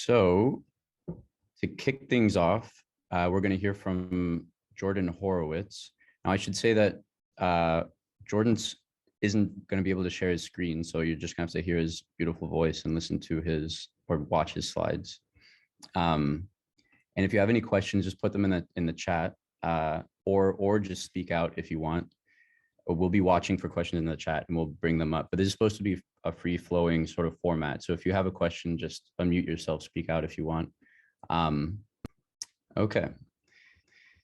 So to kick things off, we're going to hear from Jordan Horowitz. Now, I should say that Jordan's isn't going to be able to share his screen, so you're just going to have to hear his beautiful voice and listen to his or watch his slides. And if you have any questions, just put them in the chat, or just speak out if you want. We'll be watching for questions in the chat and we'll bring them up. But this is supposed to be a free-flowing sort of format. So if you have a question, just unmute yourself, speak out if you want. Okay.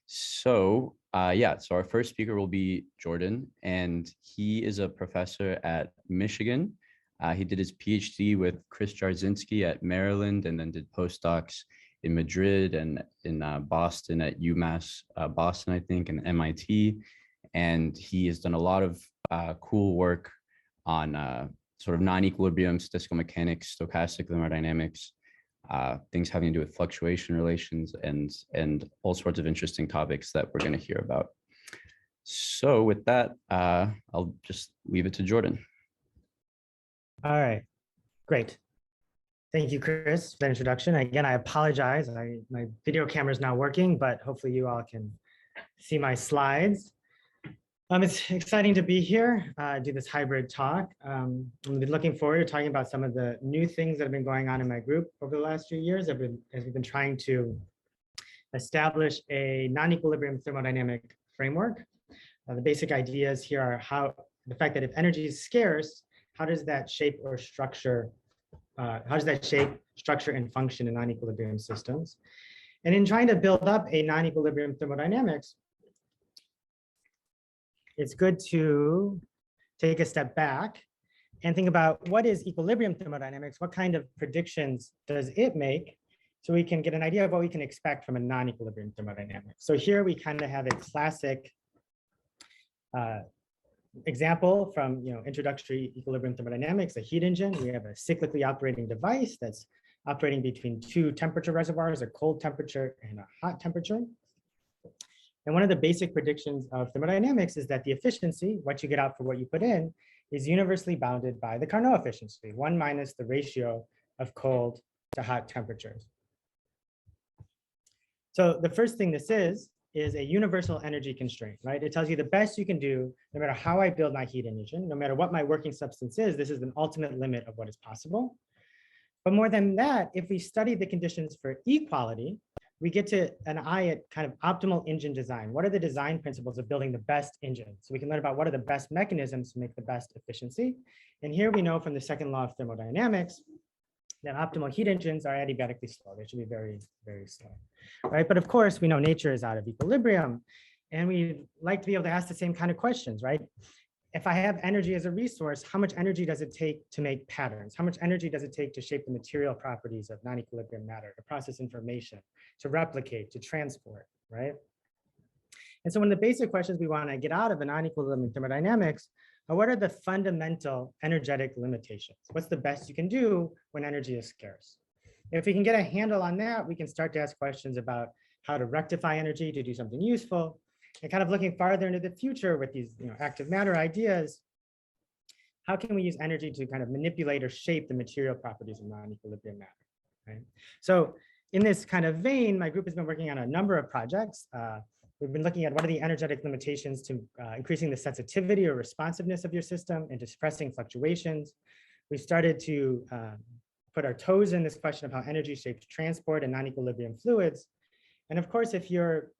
So so our first speaker will be Jordan, and he is a professor at Michigan. He did his PhD with Chris Jarzinski at Maryland, and then did postdocs in Madrid and in Boston at UMass Boston, I think, and MIT. And he has done a lot of cool work on sort of non-equilibrium, statistical mechanics, stochastic thermodynamics, things having to do with fluctuation relations, and all sorts of interesting topics that we're going to hear about. So with that, I'll just leave it to Jordan. All right, great. Thank you, Chris, for that introduction. Again, I apologize. My video camera is not working, but hopefully you all can see my slides. It's exciting to be here, do this hybrid talk. I'm looking forward to talking about some of the new things that have been going on in my group over the last few years as we've been trying to establish a non-equilibrium thermodynamic framework. The basic ideas here are the fact that if energy is scarce, how does that shape or structure, structure and function in non-equilibrium systems? And in trying to build up a non-equilibrium thermodynamics, it's good to take a step back and think about what is equilibrium thermodynamics, what kind of predictions does it make, so we can get an idea of what we can expect from a non-equilibrium thermodynamics. So here we kind of have a classic example from introductory equilibrium thermodynamics, a heat engine. We have a cyclically operating device that's operating between two temperature reservoirs, a cold temperature and a hot temperature. And one of the basic predictions of thermodynamics is that the efficiency, what you get out for what you put in, is universally bounded by the Carnot efficiency, 1 minus the ratio of cold to hot temperatures. So the first thing this is a universal energy constraint, right? It tells you the best you can do, no matter how I build my heat engine, no matter what my working substance is, this is the ultimate limit of what is possible. But more than that, if we study the conditions for equality, we get to an eye at kind of optimal engine design. What are the design principles of building the best engine? So we can learn about what are the best mechanisms to make the best efficiency. And here we know from the second law of thermodynamics that optimal heat engines are adiabatically slow. They should be very, very slow, right? But of course, we know nature is out of equilibrium, and we like to be able to ask the same kind of questions, right? If I have energy as a resource, how much energy does it take to make patterns? How much energy does it take to shape the material properties of non-equilibrium matter, to process information, to replicate, to transport, right? And so one of the basic questions we want to get out of a non-equilibrium thermodynamics are what are the fundamental energetic limitations? What's the best you can do when energy is scarce? If we can get a handle on that, we can start to ask questions about how to rectify energy to do something useful. And kind of looking farther into the future with these active matter ideas, how can we use energy to kind of manipulate or shape the material properties of non-equilibrium matter, right? So in this kind of vein, my group has been working on a number of projects. We've been looking at what are the energetic limitations to increasing the sensitivity or responsiveness of your system and to suppressing fluctuations. We started to put our toes in this question of how energy shapes transport and non-equilibrium fluids. And of course, if you're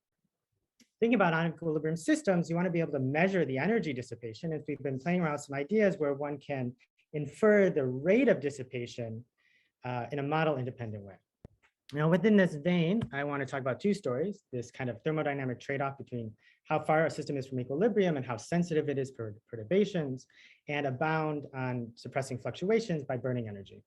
thinking about non-equilibrium systems, you want to be able to measure the energy dissipation. And we've been playing around with some ideas where one can infer the rate of dissipation in a model-independent way. Now, within this vein, I want to talk about two stories, this kind of thermodynamic trade-off between how far a system is from equilibrium and how sensitive it is for perturbations, and a bound on suppressing fluctuations by burning energy.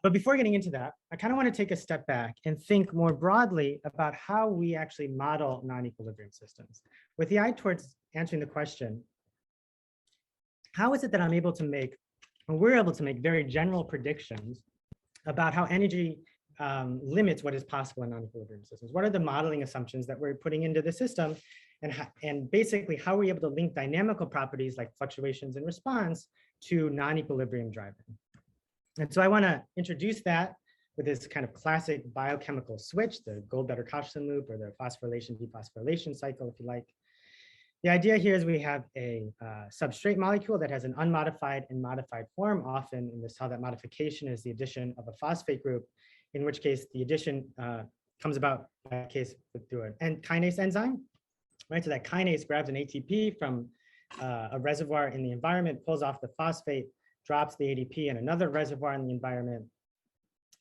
But before getting into that, I kind of want to take a step back and think more broadly about how we actually model non-equilibrium systems, with the eye towards answering the question, how is it that I'm able to make, or we're able to make very general predictions about how energy limits what is possible in non-equilibrium systems? What are the modeling assumptions that we're putting into the system? And basically, how are we able to link dynamical properties like fluctuations and response to non-equilibrium driving? And so I want to introduce that with this kind of classic biochemical switch, the Goldbetter-Kochsen loop, or the phosphorylation dephosphorylation cycle, if you like. The idea here is we have a substrate molecule that has an unmodified and modified form. Often in this, how that modification is the addition of a phosphate group, in which case the addition comes about by case through an kinase enzyme, right? So that kinase grabs an ATP from a reservoir in the environment, pulls off the phosphate, drops the ADP in another reservoir in the environment.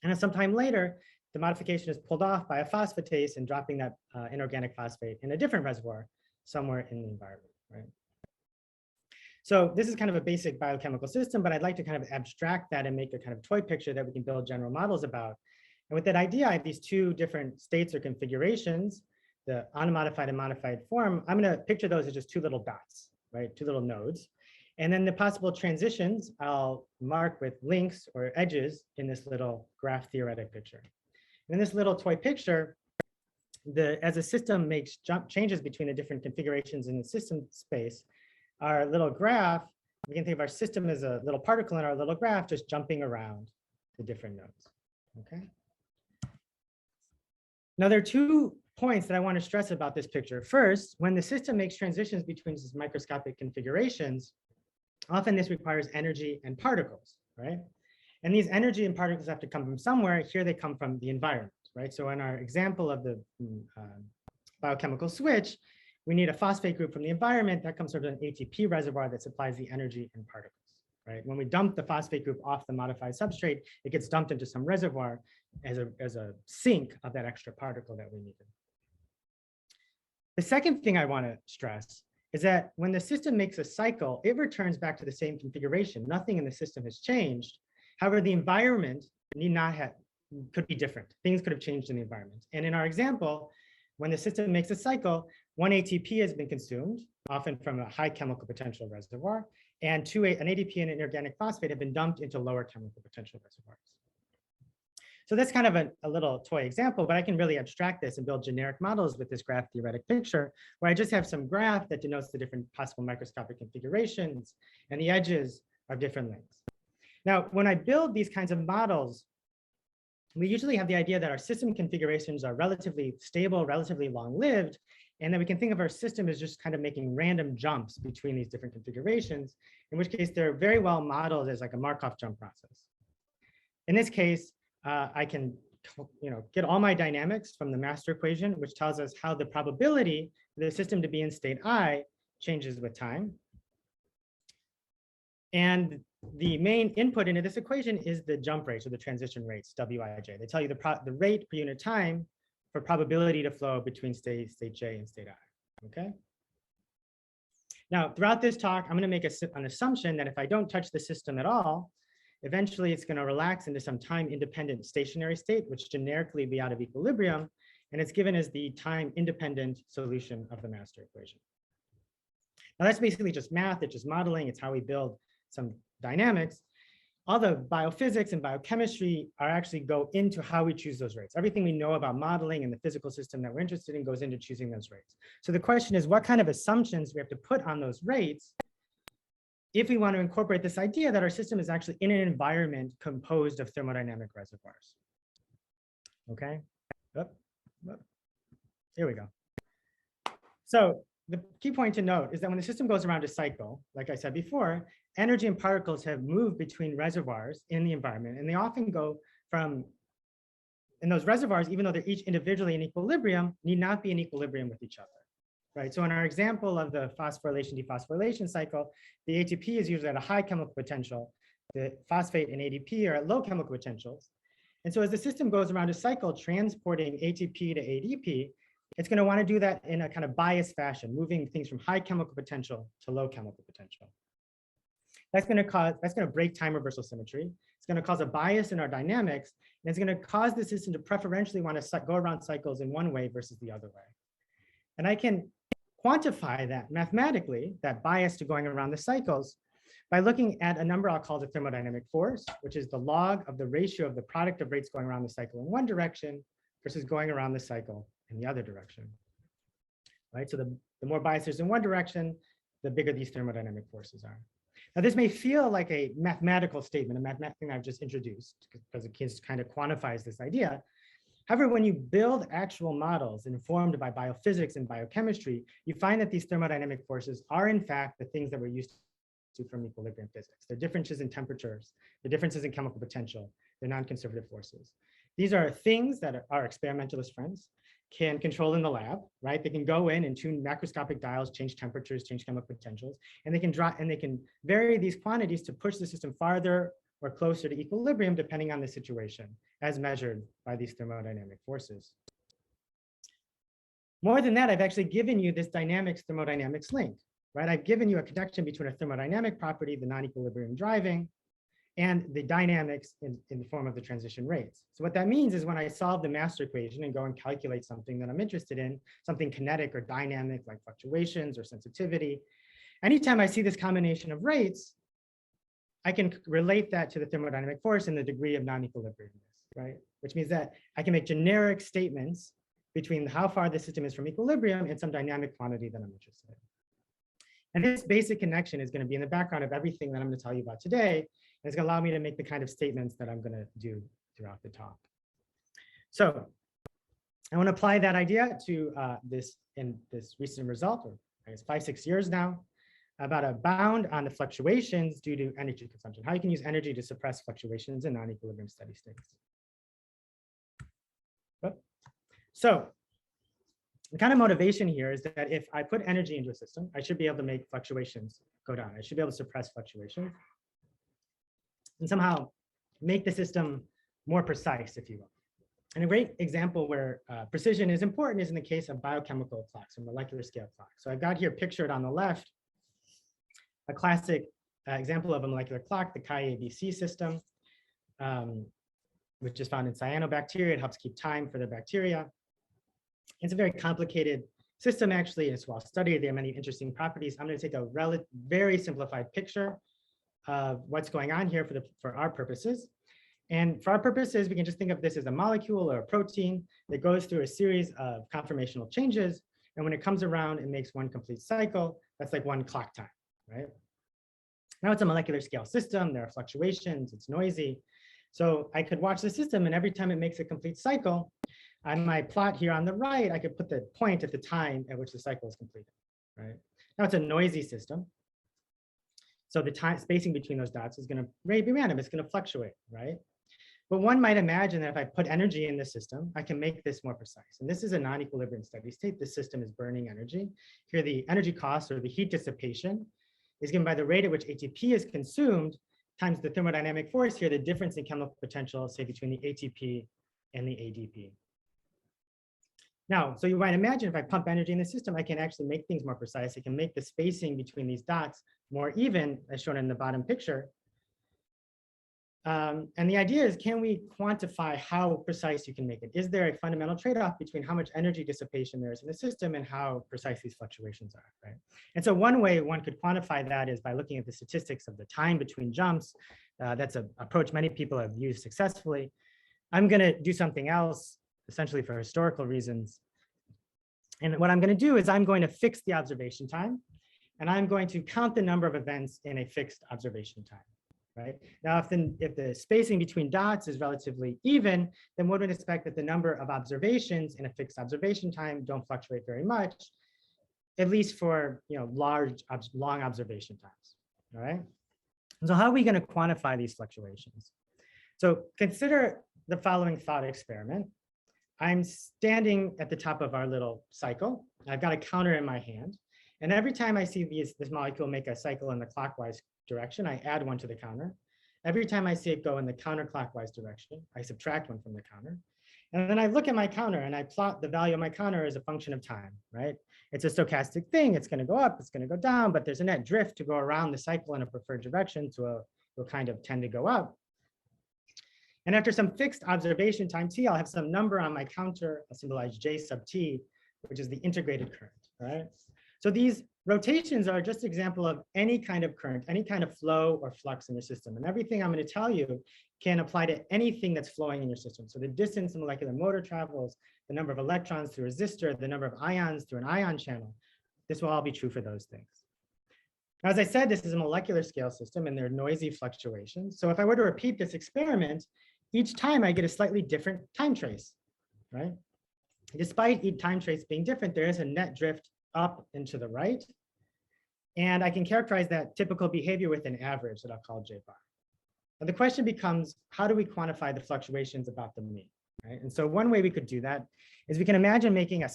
And then sometime later, the modification is pulled off by a phosphatase and dropping that inorganic phosphate in a different reservoir somewhere in the environment, right? So this is kind of a basic biochemical system, but I'd like to kind of abstract that and make a kind of toy picture that we can build general models about. And with that idea, I have these two different states or configurations, the unmodified and modified form. I'm going to picture those as just two little dots, right? Two little nodes. And then the possible transitions, I'll mark with links or edges in this little graph theoretic picture. And in this little toy picture, as a system makes changes between the different configurations in the system space, our little graph, we can think of our system as a little particle in our little graph just jumping around the different nodes, okay? Now, there are 2 points that I want to stress about this picture. First, when the system makes transitions between these microscopic configurations, often this requires energy and particles, right? And these energy and particles have to come from somewhere. Here they come from the environment, right? So in our example of the biochemical switch, we need a phosphate group from the environment that comes from an ATP reservoir that supplies the energy and particles, right? When we dump the phosphate group off the modified substrate, it gets dumped into some reservoir as a sink of that extra particle that we needed. The second thing I want to stress is that when the system makes a cycle, it returns back to the same configuration. Nothing in the system has changed. However, the environment could be different. Things could have changed in the environment. And in our example, when the system makes a cycle, one ATP has been consumed, often from a high chemical potential reservoir, and an ADP and an inorganic phosphate have been dumped into lower chemical potential reservoirs. So that's kind of a little toy example, but I can really abstract this and build generic models with this graph theoretic picture, where I just have some graph that denotes the different possible microscopic configurations, and the edges are different lengths. Now, when I build these kinds of models, we usually have the idea that our system configurations are relatively stable, relatively long-lived, and that we can think of our system as just kind of making random jumps between these different configurations, in which case they're very well modeled as like a Markov jump process. In this case, I can get all my dynamics from the master equation, which tells us how the probability for the system to be in state I changes with time. And the main input into this equation is the jump rates or the transition rates, Wij. They tell you the rate per unit time for probability to flow between state J and state I, okay? Now, throughout this talk, I'm going to make an assumption that if I don't touch the system at all, eventually it's going to relax into some time-independent stationary state, which generically be out of equilibrium, and it's given as the time-independent solution of the master equation. Now, that's basically just math. It's just modeling. It's how we build some dynamics. All the biophysics and biochemistry actually go into how we choose those rates. Everything we know about modeling and the physical system that we're interested in goes into choosing those rates. So the question is, what kind of assumptions we have to put on those rates if we want to incorporate this idea that our system is actually in an environment composed of thermodynamic reservoirs? Okay, here we go. So the key point to note is that when the system goes around a cycle, like I said before, energy and particles have moved between reservoirs in the environment, and they often go from, and those reservoirs, even though they're each individually in equilibrium, need not be in equilibrium with each other. Right. So in our example of the phosphorylation dephosphorylation cycle, the ATP is usually at a high chemical potential. The phosphate and ADP are at low chemical potentials. And so as the system goes around a cycle transporting ATP to ADP, it's going to want to do that in a kind of biased fashion, moving things from high chemical potential to low chemical potential. That's going to break time reversal symmetry. It's going to cause a bias in our dynamics, and it's going to cause the system to preferentially want to go around cycles in one way versus the other way. And I can quantify that mathematically, that bias to going around the cycles, by looking at a number I'll call the thermodynamic force, which is the log of the ratio of the product of rates going around the cycle in one direction versus going around the cycle in the other direction. Right? So the more bias there's in one direction, the bigger these thermodynamic forces are. Now, this may feel like a mathematical statement, a mathematical thing I've just introduced, because it kind of quantifies this idea. However, when you build actual models informed by biophysics and biochemistry, you find that these thermodynamic forces are in fact the things that we're used to from equilibrium physics. They're differences in temperatures, the differences in chemical potential, they're non-conservative forces. These are things that our experimentalist friends can control in the lab, right? They can go in and tune macroscopic dials, change temperatures, change chemical potentials, and they can vary these quantities to push the system farther or closer to equilibrium depending on the situation, as measured by these thermodynamic forces. More than that, I've actually given you this dynamics thermodynamics link, right? I've given you a connection between a thermodynamic property, the non-equilibrium driving, and the dynamics in the form of the transition rates. So what that means is when I solve the master equation and go and calculate something that I'm interested in, something kinetic or dynamic like fluctuations or sensitivity, anytime I see this combination of rates, I can relate that to the thermodynamic force and the degree of non-equilibriumness, right? Which means that I can make generic statements between how far the system is from equilibrium and some dynamic quantity that I'm interested in. And this basic connection is going to be in the background of everything that I'm going to tell you about today. And it's going to allow me to make the kind of statements that I'm going to do throughout the talk. So I want to apply that idea to this recent result, or I guess 5-6 years now, about a bound on the fluctuations due to energy consumption, how you can use energy to suppress fluctuations in non-equilibrium steady states. So the kind of motivation here is that if I put energy into a system, I should be able to make fluctuations go down. I should be able to suppress fluctuations and somehow make the system more precise, if you will. And a great example where precision is important is in the case of biochemical clocks or molecular scale clocks. So I've got here pictured on the left a classic example of a molecular clock, the Chi-ABC system, which is found in cyanobacteria. It helps keep time for the bacteria. It's a very complicated system, actually, and it's well studied. There are many interesting properties. I'm going to take a very simplified picture of what's going on here for our purposes. And for our purposes, we can just think of this as a molecule or a protein that goes through a series of conformational changes. And when it comes around, it makes one complete cycle. That's like one clock time, right? Now it's a molecular scale system. There are fluctuations. It's noisy. So I could watch the system, and every time it makes a complete cycle, on my plot here on the right, I could put the point at the time at which the cycle is completed, right? Now it's a noisy system. So the time spacing between those dots is going to be random. It's going to fluctuate, right? But one might imagine that if I put energy in the system, I can make this more precise. And this is a non-equilibrium steady state. This system is burning energy. Here, the energy cost or the heat dissipation is given by the rate at which ATP is consumed times the thermodynamic force here, the difference in chemical potential, say between the ATP and the ADP. Now, so you might imagine if I pump energy in the system, I can actually make things more precise. I can make the spacing between these dots more even, as shown in the bottom picture. And the idea is, can we quantify how precise you can make it? Is there a fundamental trade-off between how much energy dissipation there is in the system and how precise these fluctuations are, right? And so one way one could quantify that is by looking at the statistics of the time between jumps. That's an approach many people have used successfully. I'm going to do something else, essentially for historical reasons. And what I'm going to do is I'm going to fix the observation time, and I'm going to count the number of events in a fixed observation time. Right? Now, if the spacing between dots is relatively even, then one would expect that the number of observations in a fixed observation time don't fluctuate very much, at least for long observation times. All right. So how are we going to quantify these fluctuations? So consider the following thought experiment. I'm standing at the top of our little cycle. I've got a counter in my hand. And every time I see this molecule make a cycle in the clockwise direction, I add one to the counter. Every time I see it go in the counterclockwise direction, I subtract one from the counter. And then I look at my counter and I plot the value of my counter as a function of time, right? It's a stochastic thing. It's going to go up, it's going to go down, but there's a net drift to go around the cycle in a preferred direction, so it'll kind of tend to go up. And after some fixed observation time t, I'll have some number on my counter, I'll symbolize J sub t, which is the integrated current, right? So these rotations are just an example of any kind of current, any kind of flow or flux in your system. And everything I'm going to tell you can apply to anything that's flowing in your system. So the distance the molecular motor travels, the number of electrons through a resistor, the number of ions through an ion channel, this will all be true for those things. Now, as I said, this is a molecular scale system and there are noisy fluctuations. So if I were to repeat this experiment, each time I get a slightly different time trace, right? Despite each time trace being different, there is a net drift up and to the right. And I can characterize that typical behavior with an average that I'll call J bar. And the question becomes, how do we quantify the fluctuations about the mean, right? And so one way we could do that is we can imagine making a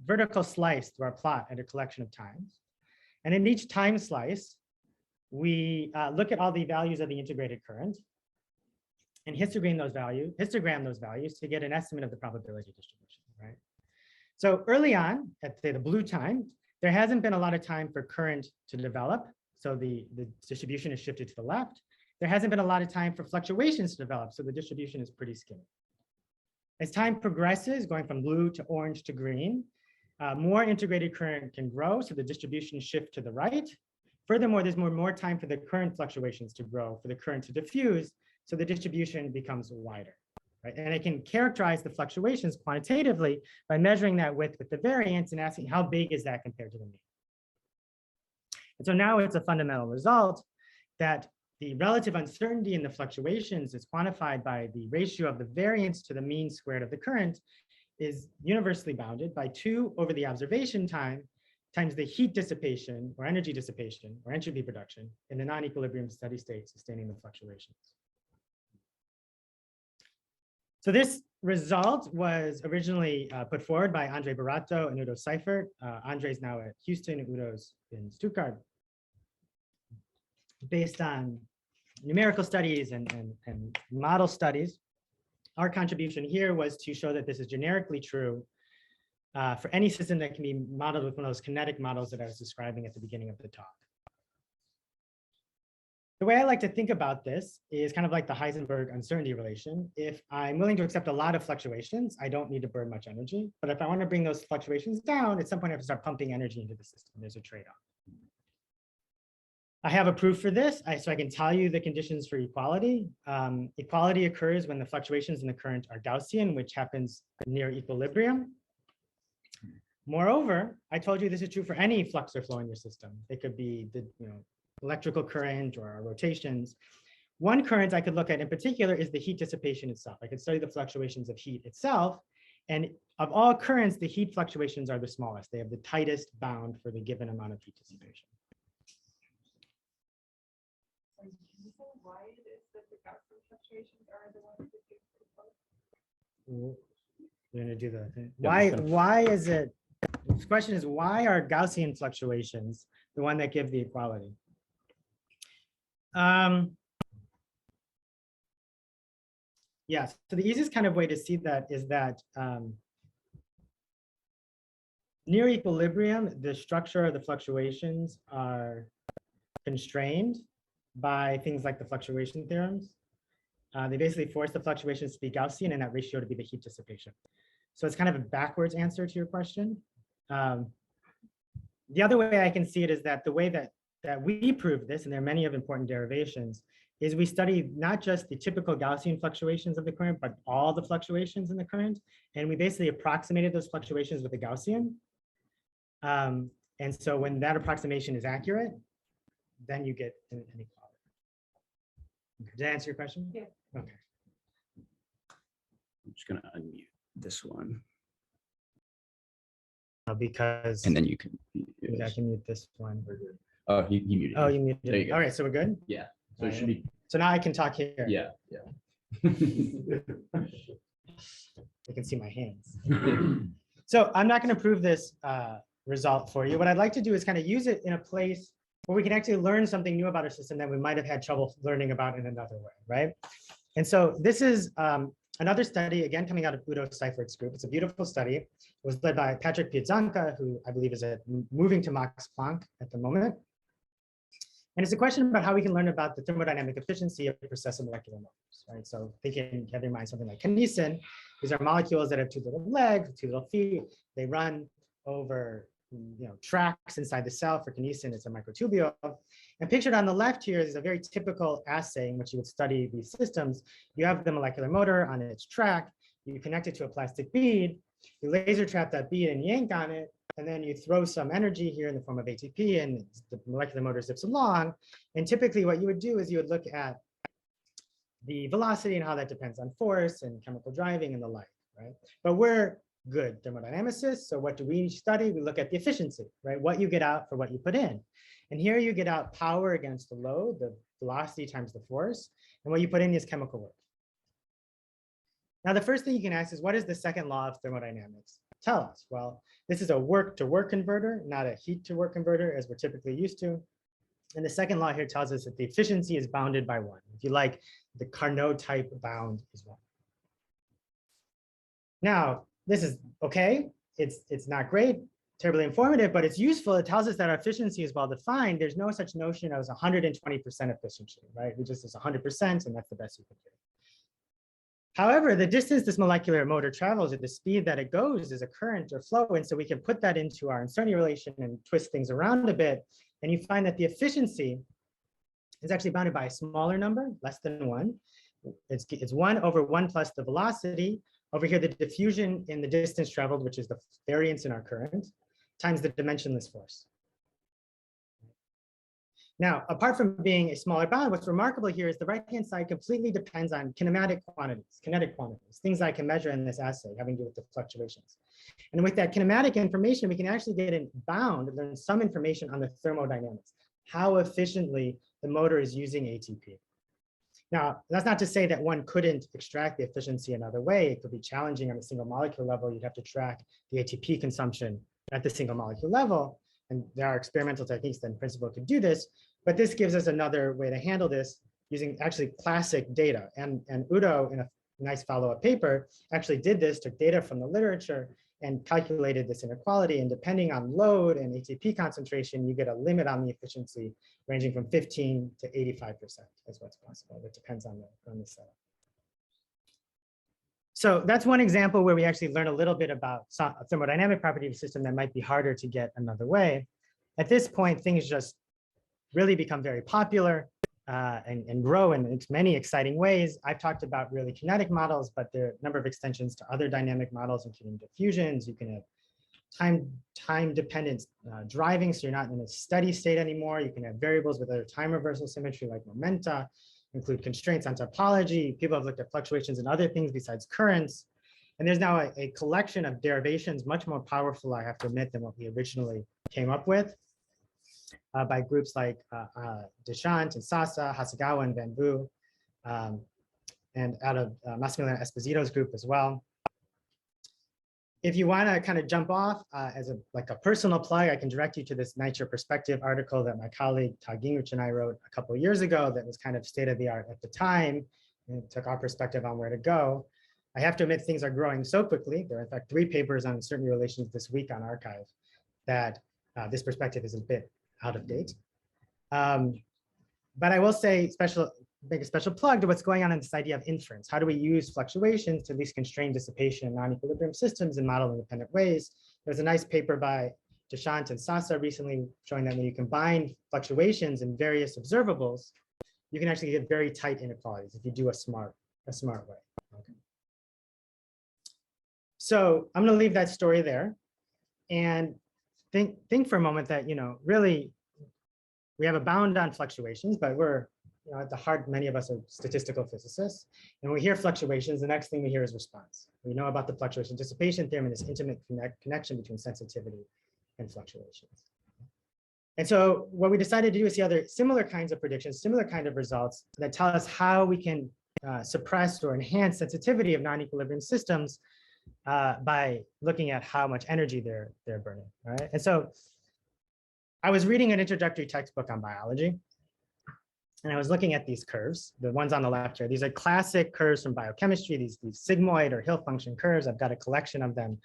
vertical slice through our plot at a collection of times. And in each time slice, we look at all the values of the integrated current and histogram those values to get an estimate of the probability distribution, right? So early on, at say the blue time, there hasn't been a lot of time for current to develop. So the distribution is shifted to the left. There hasn't been a lot of time for fluctuations to develop. So the distribution is pretty skinny. As time progresses, going from blue to orange to green, more integrated current can grow. So the distribution shifts to the right. Furthermore, there's more time for the current fluctuations to grow, for the current to diffuse. So the distribution becomes wider. Right? And I can characterize the fluctuations quantitatively by measuring that width with the variance and asking how big is that compared to the mean. And so now it's a fundamental result that the relative uncertainty in the fluctuations is quantified by the ratio of the variance to the mean squared of the current is universally bounded by 2 over the observation time times the heat dissipation or energy dissipation or entropy production in the non-equilibrium steady state sustaining the fluctuations. So this result was originally put forward by Andre Barato and Udo Seifert. Andre's now at Houston, Udo's in Stuttgart. Based on numerical studies and model studies, our contribution here was to show that this is generically true for any system that can be modeled with one of those kinetic models that I was describing at the beginning of the talk. The way I like to think about this is kind of like the Heisenberg uncertainty relation. If I'm willing to accept a lot of fluctuations, I don't need to burn much energy. But if I want to bring those fluctuations down, at some point I have to start pumping energy into the system. There's a trade-off. I have a proof for this, so I can tell you the conditions for equality. Equality occurs when the fluctuations in the current are Gaussian, which happens near equilibrium. Moreover, I told you this is true for any flux or flow in your system. It could be the electrical current or rotations. One current I could look at in particular is the heat dissipation itself. I could study the fluctuations of heat itself. And of all currents, the heat fluctuations are the smallest. They have the tightest bound for the given amount of heat dissipation. Can you say why it is that the Gaussian fluctuations are the ones that give the flow? We're going to do the thing. Why is it? The question is, why are Gaussian fluctuations the one that give the equality? Yes, so the easiest kind of way to see that is that near equilibrium, the structure of the fluctuations are constrained by things like the fluctuation theorems. They basically force the fluctuations to be Gaussian and that ratio to be the heat dissipation. So it's kind of a backwards answer to your question. The other way I can see it is that the way that we prove this, and there are many of important derivations, is we study not just the typical Gaussian fluctuations of the current, but all the fluctuations in the current. And we basically approximated those fluctuations with a Gaussian. And so when that approximation is accurate, then you get an equality. Did that answer your question? Yeah. Okay. I'm just gonna unmute this one. Because and then you can I can mute this one. Oh, he muted. Oh, you muted. There you go. All right, so we're good. Yeah. So it should be. So now I can talk here. Yeah. You can see my hands. So I'm not going to prove this result for you. What I'd like to do is kind of use it in a place where we can actually learn something new about our system that we might have had trouble learning about in another way, right? And so this is another study, again, coming out of Udo Seifert's group. It's a beautiful study. It was led by Patrick Piazzanca, who I believe is moving to Max Planck at the moment. And it's a question about how we can learn about the thermodynamic efficiency of processive molecular models, right? So thinking, have in mind something like kinesin. These are molecules that have 2 little legs, 2 little feet. They run over tracks inside the cell. For kinesin, it's a microtubule. And pictured on the left here is a very typical assay in which you would study these systems. You have the molecular motor on its track. You connect it to a plastic bead. You laser trap that bead and yank on it. and then you throw some energy here in the form of ATP, and the molecular motor zips along. And typically what you would do is you would look at the velocity and how that depends on force and chemical driving and the like, right? But we're good thermodynamicists, so what do we study? We look at the efficiency, right? What you get out for what you put in. And here you get out power against the load, the velocity times the force, and what you put in is chemical work. Now, the first thing you can ask is, what does the second law of thermodynamics tell us? Well, this is a work-to-work converter, not a heat-to-work converter, as we're typically used to. And the second law here tells us that the efficiency is bounded by 1. If you like, the Carnot type bound is 1. Now, this is okay. It's not great, terribly informative, but it's useful. It tells us that our efficiency is well defined. There's no such notion as 120% efficiency, right? We just, it's 100%, and that's the best you can do. However, the distance this molecular motor travels at the speed that it goes is a current or flow. And so we can put that into our uncertainty relation and twist things around a bit. And you find that the efficiency is actually bounded by a smaller number, less than 1. It's 1 over 1 plus the velocity. Over here, the diffusion in the distance traveled, which is the variance in our current, times the dimensionless force. Now, apart from being a smaller bound, what's remarkable here is the right-hand side completely depends on kinematic quantities, kinetic quantities, things I can measure in this assay having to do with the fluctuations. And with that kinematic information, we can actually get in bound, learn some information on the thermodynamics, how efficiently the motor is using ATP. Now, that's not to say that one couldn't extract the efficiency another way. It could be challenging on a single molecule level. You'd have to track the ATP consumption at the single molecule level. And there are experimental techniques that in principle could do this. But this gives us another way to handle this using actually classic data. And Udo, in a nice follow-up paper, actually did this, took data from the literature and calculated this inequality. And depending on load and ATP concentration, you get a limit on the efficiency ranging from 15 to 85% is what's possible. It depends on the setup. So that's one example where we actually learn a little bit about a thermodynamic property of a system that might be harder to get another way. At this point, things just really become very popular and grow in many exciting ways. I've talked about really kinetic models, but there are a number of extensions to other dynamic models, including diffusions. You can have time-dependent driving, so you're not in a steady state anymore. You can have variables with other time reversal symmetry like momenta, include constraints on topology. People have looked at fluctuations and other things besides currents. And there's now a collection of derivations, much more powerful, I have to admit, than what we originally came up with by groups like Deschamps and Sasa, Hasegawa and Van Vu, and out of Massimiliano Esposito's group as well. If you want to kind of jump off as a personal plug, I can direct you to this Nature Perspective article that my colleague Todd Gingrich and I wrote a couple of years ago that was kind of state of the art at the time, and it took our perspective on where to go. I have to admit, things are growing so quickly. There are in fact 3 papers on uncertainty relations this week on arXiv that this perspective is a bit out of date. But I will say make a special plug to what's going on in this idea of inference. How do we use fluctuations to at least constrain dissipation in non-equilibrium systems in model independent ways? There's a nice paper by Deschamps and Sasa recently showing that when you combine fluctuations in various observables, you can actually get very tight inequalities if you do a smart way. Okay. So I'm going to leave that story there and think for a moment that, really we have a bound on fluctuations, but we're, at the heart, many of us are statistical physicists. And when we hear fluctuations, the next thing we hear is response. We know about the fluctuation dissipation theorem and this intimate connection between sensitivity and fluctuations. And so what we decided to do is see other similar kinds of predictions, similar kind of results that tell us how we can suppress or enhance sensitivity of non-equilibrium systems by looking at how much energy they're burning, right? And so I was reading an introductory textbook on biology, and I was looking at these curves, the ones on the left here. These are classic curves from biochemistry, these sigmoid or Hill function curves. I've got a collection of them,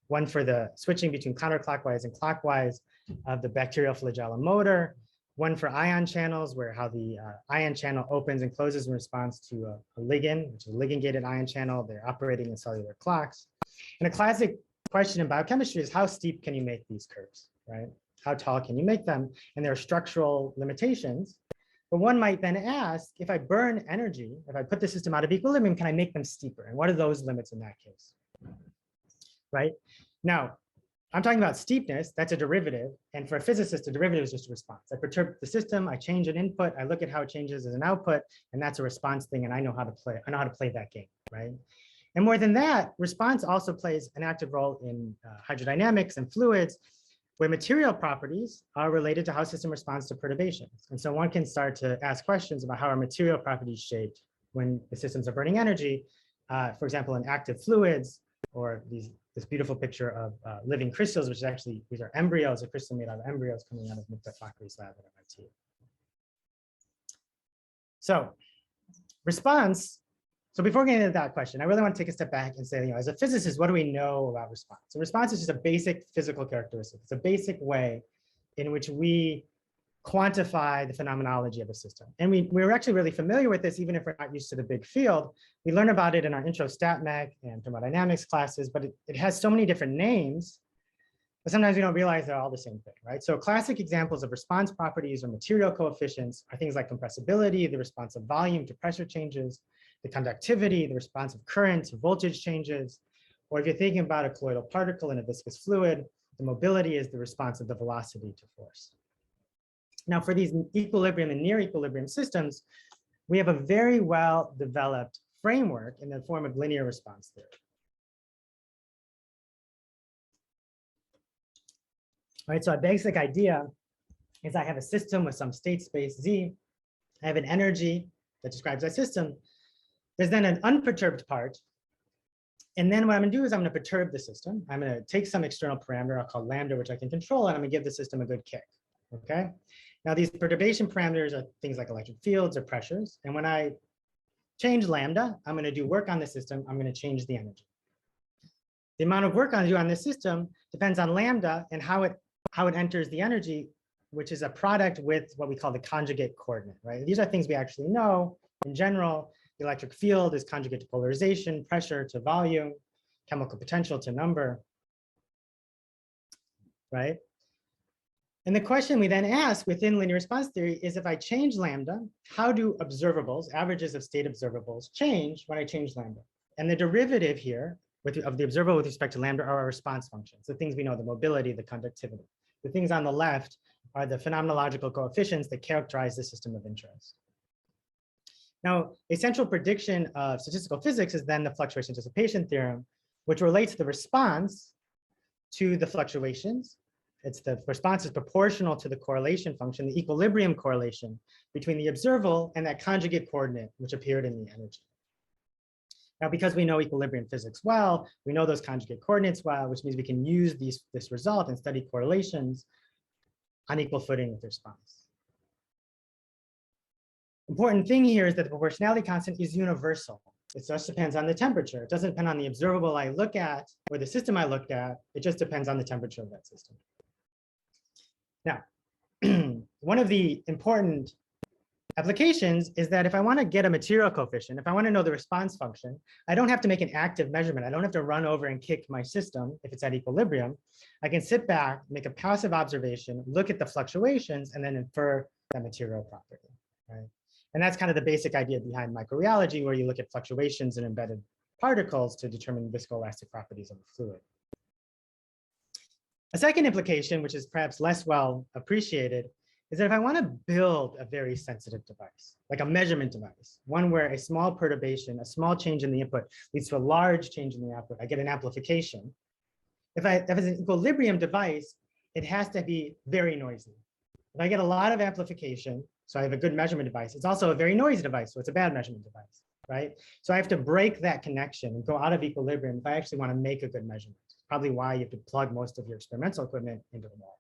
one for the switching between counterclockwise and clockwise of the bacterial flagellum motor, one for ion channels, where how the ion channel opens and closes in response to a ligand, which is a ligand-gated ion channel. They're operating in cellular clocks. And a classic question in biochemistry is how steep can you make these curves, right? How tall can you make them? And there are structural limitations. But one might then ask, if I burn energy, if I put the system out of equilibrium, can I make them steeper? And what are those limits in that case? Right? Now, I'm talking about steepness, that's a derivative. And for a physicist, a derivative is just a response. I perturb the system, I change an input, I look at how it changes as an output, and that's a response thing, and I know how to play that game, right? And more than that, response also plays an active role in hydrodynamics and fluids, where material properties are related to how system responds to perturbations. And so one can start to ask questions about how are material properties shaped when the systems are burning energy, for example, in active fluids, or this beautiful picture of living crystals, which is actually, these are embryos, a crystal made out of embryos coming out of Mukta Fakhri's lab at MIT. So response, so before getting into that question, I really want to take a step back and say, as a physicist, what do we know about response? So response is just a basic physical characteristic. It's a basic way in which we quantify the phenomenology of a system. And we're actually really familiar with this, even if we're not used to the big field. We learn about it in our intro stat mech and thermodynamics classes, but it has so many different names, but sometimes we don't realize they're all the same thing, right? So classic examples of response properties or material coefficients are things like compressibility, the response of volume to pressure changes, the conductivity, the response of current to voltage changes, or if you're thinking about a colloidal particle in a viscous fluid, the mobility is the response of the velocity to force. Now, for these equilibrium and near equilibrium systems, we have a very well developed framework in the form of linear response theory. All right, so a basic idea is I have a system with some state space Z. I have an energy that describes that system. There's then an unperturbed part. And then what I'm gonna do is I'm gonna perturb the system. I'm gonna take some external parameter I'll call lambda, which I can control, and I'm gonna give the system a good kick, okay? Now these perturbation parameters are things like electric fields or pressures. And when I change lambda, I'm gonna do work on the system, I'm gonna change the energy. The amount of work I do on this system depends on lambda and how it enters the energy, which is a product with what we call the conjugate coordinate, right? These are things we actually know. In general, the electric field is conjugate to polarization, pressure to volume, chemical potential to number, right? And the question we then ask within linear response theory is, if I change lambda, how do observables, averages of state observables, change when I change lambda? And the derivative here of the observable with respect to lambda are our response functions, the things we know, the mobility, the conductivity. The things on the left are the phenomenological coefficients that characterize the system of interest. Now, a central prediction of statistical physics is then the fluctuation dissipation theorem, which relates the response to the fluctuations. It's the response is proportional to the correlation function, the equilibrium correlation between the observable and that conjugate coordinate, which appeared in the energy. Now, because we know equilibrium physics well, we know those conjugate coordinates well, which means we can use this result and study correlations on equal footing with response. Important thing here is that the proportionality constant is universal. It just depends on the temperature. It doesn't depend on the observable I look at or the system I looked at. It just depends on the temperature of that system. Now, one of the important applications is that if I want to get a material coefficient, if I want to know the response function, I don't have to make an active measurement. I don't have to run over and kick my system if it's at equilibrium. I can sit back, make a passive observation, look at the fluctuations, and then infer that material property, right? And that's kind of the basic idea behind microreology, where you look at fluctuations in embedded particles to determine viscoelastic properties of a fluid. A second implication, which is perhaps less well appreciated, is that if I want to build a very sensitive device, like a measurement device, one where a small perturbation, a small change in the input leads to a large change in the output, I get an amplification. If it's an equilibrium device, it has to be very noisy. If I get a lot of amplification, so I have a good measurement device, it's also a very noisy device, so it's a bad measurement device, right? So I have to break that connection and go out of equilibrium if I actually want to make a good measurement. Probably why you have to plug most of your experimental equipment into the wall.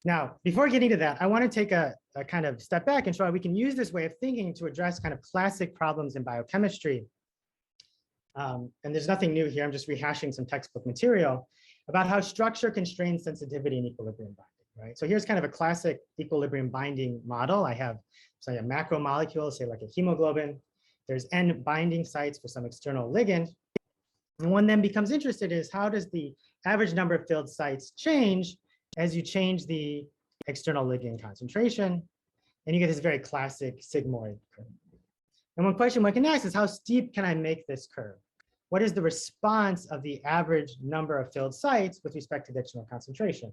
Now, before getting to that, I want to take a kind of step back and show how we can use this way of thinking to address kind of classic problems in biochemistry. And there's nothing new here. I'm just rehashing some textbook material about how structure constrains sensitivity and equilibrium binding, right? So here's kind of a classic equilibrium binding model. I have, say, a macromolecule, say like a hemoglobin. There's N binding sites for some external ligand. And one then becomes interested is, how does the average number of filled sites change as you change the external ligand concentration? And you get this very classic sigmoid curve. And one question one can ask is, how steep can I make this curve? what is the response of the average number of filled sites with respect to the external concentration?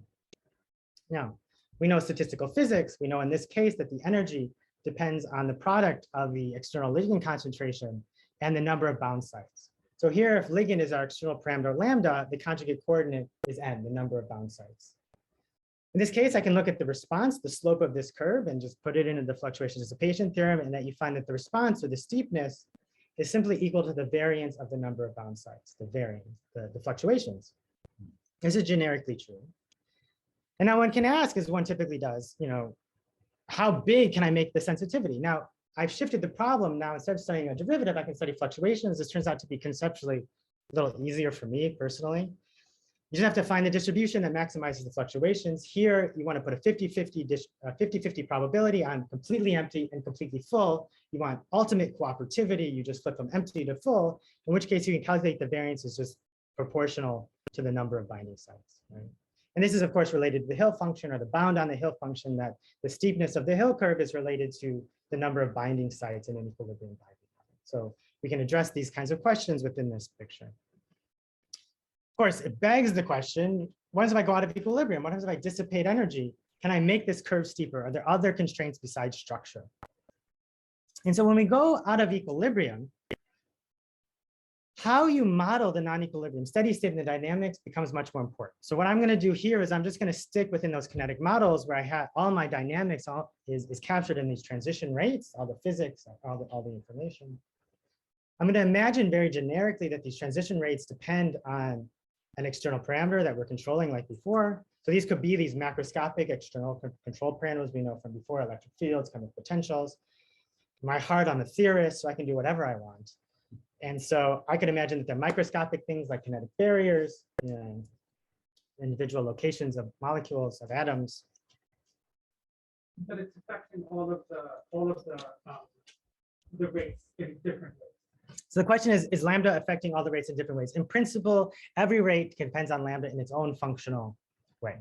Now, we know statistical physics. We know in this case that the energy depends on the product of the external ligand concentration and the number of bound sites. So here, if ligand is our external parameter lambda, the conjugate coordinate is n, the number of bound sites. In this case, I can look at the response, the slope of this curve, and just put it into the fluctuation dissipation theorem, and that you find that the response, or the steepness, is simply equal to the variance of the number of bound sites, the variance, the fluctuations. This is generically true. And now one can ask, as one typically does, how big can I make the sensitivity? Now, I've shifted the problem. Now, instead of studying a derivative, I can study fluctuations. This turns out to be conceptually a little easier for me personally. You just have to find the distribution that maximizes the fluctuations. Here, you want to put a 50-50 probability on completely empty and completely full. You want ultimate cooperativity. You just flip from empty to full, in which case you can calculate the variance is just proportional to the number of binding sites, right? And this is, of course, related to the Hill function, or the bound on the Hill function, that the steepness of the Hill curve is related to the number of binding sites in an equilibrium binding pattern. So we can address these kinds of questions within this picture. Of course, it begs the question, what if I go out of equilibrium? What if I dissipate energy? Can I make this curve steeper? Are there other constraints besides structure? And so when we go out of equilibrium, how you model the non-equilibrium steady state in the dynamics becomes much more important. So what I'm going to do here is I'm just going to stick within those kinetic models where I have all my dynamics is captured in these transition rates, all the physics, all the information. I'm going to imagine very generically that these transition rates depend on an external parameter that we're controlling like before. So these could be these macroscopic external control parameters we know from before, electric fields, chemical potentials. My heart, I'm a theorist, so I can do whatever I want. And so I could imagine that they're microscopic things like kinetic barriers, individual locations of molecules, of atoms. But it's affecting all of the rates in different ways. So the question is lambda affecting all the rates in different ways? In principle, every rate depends on lambda in its own functional way.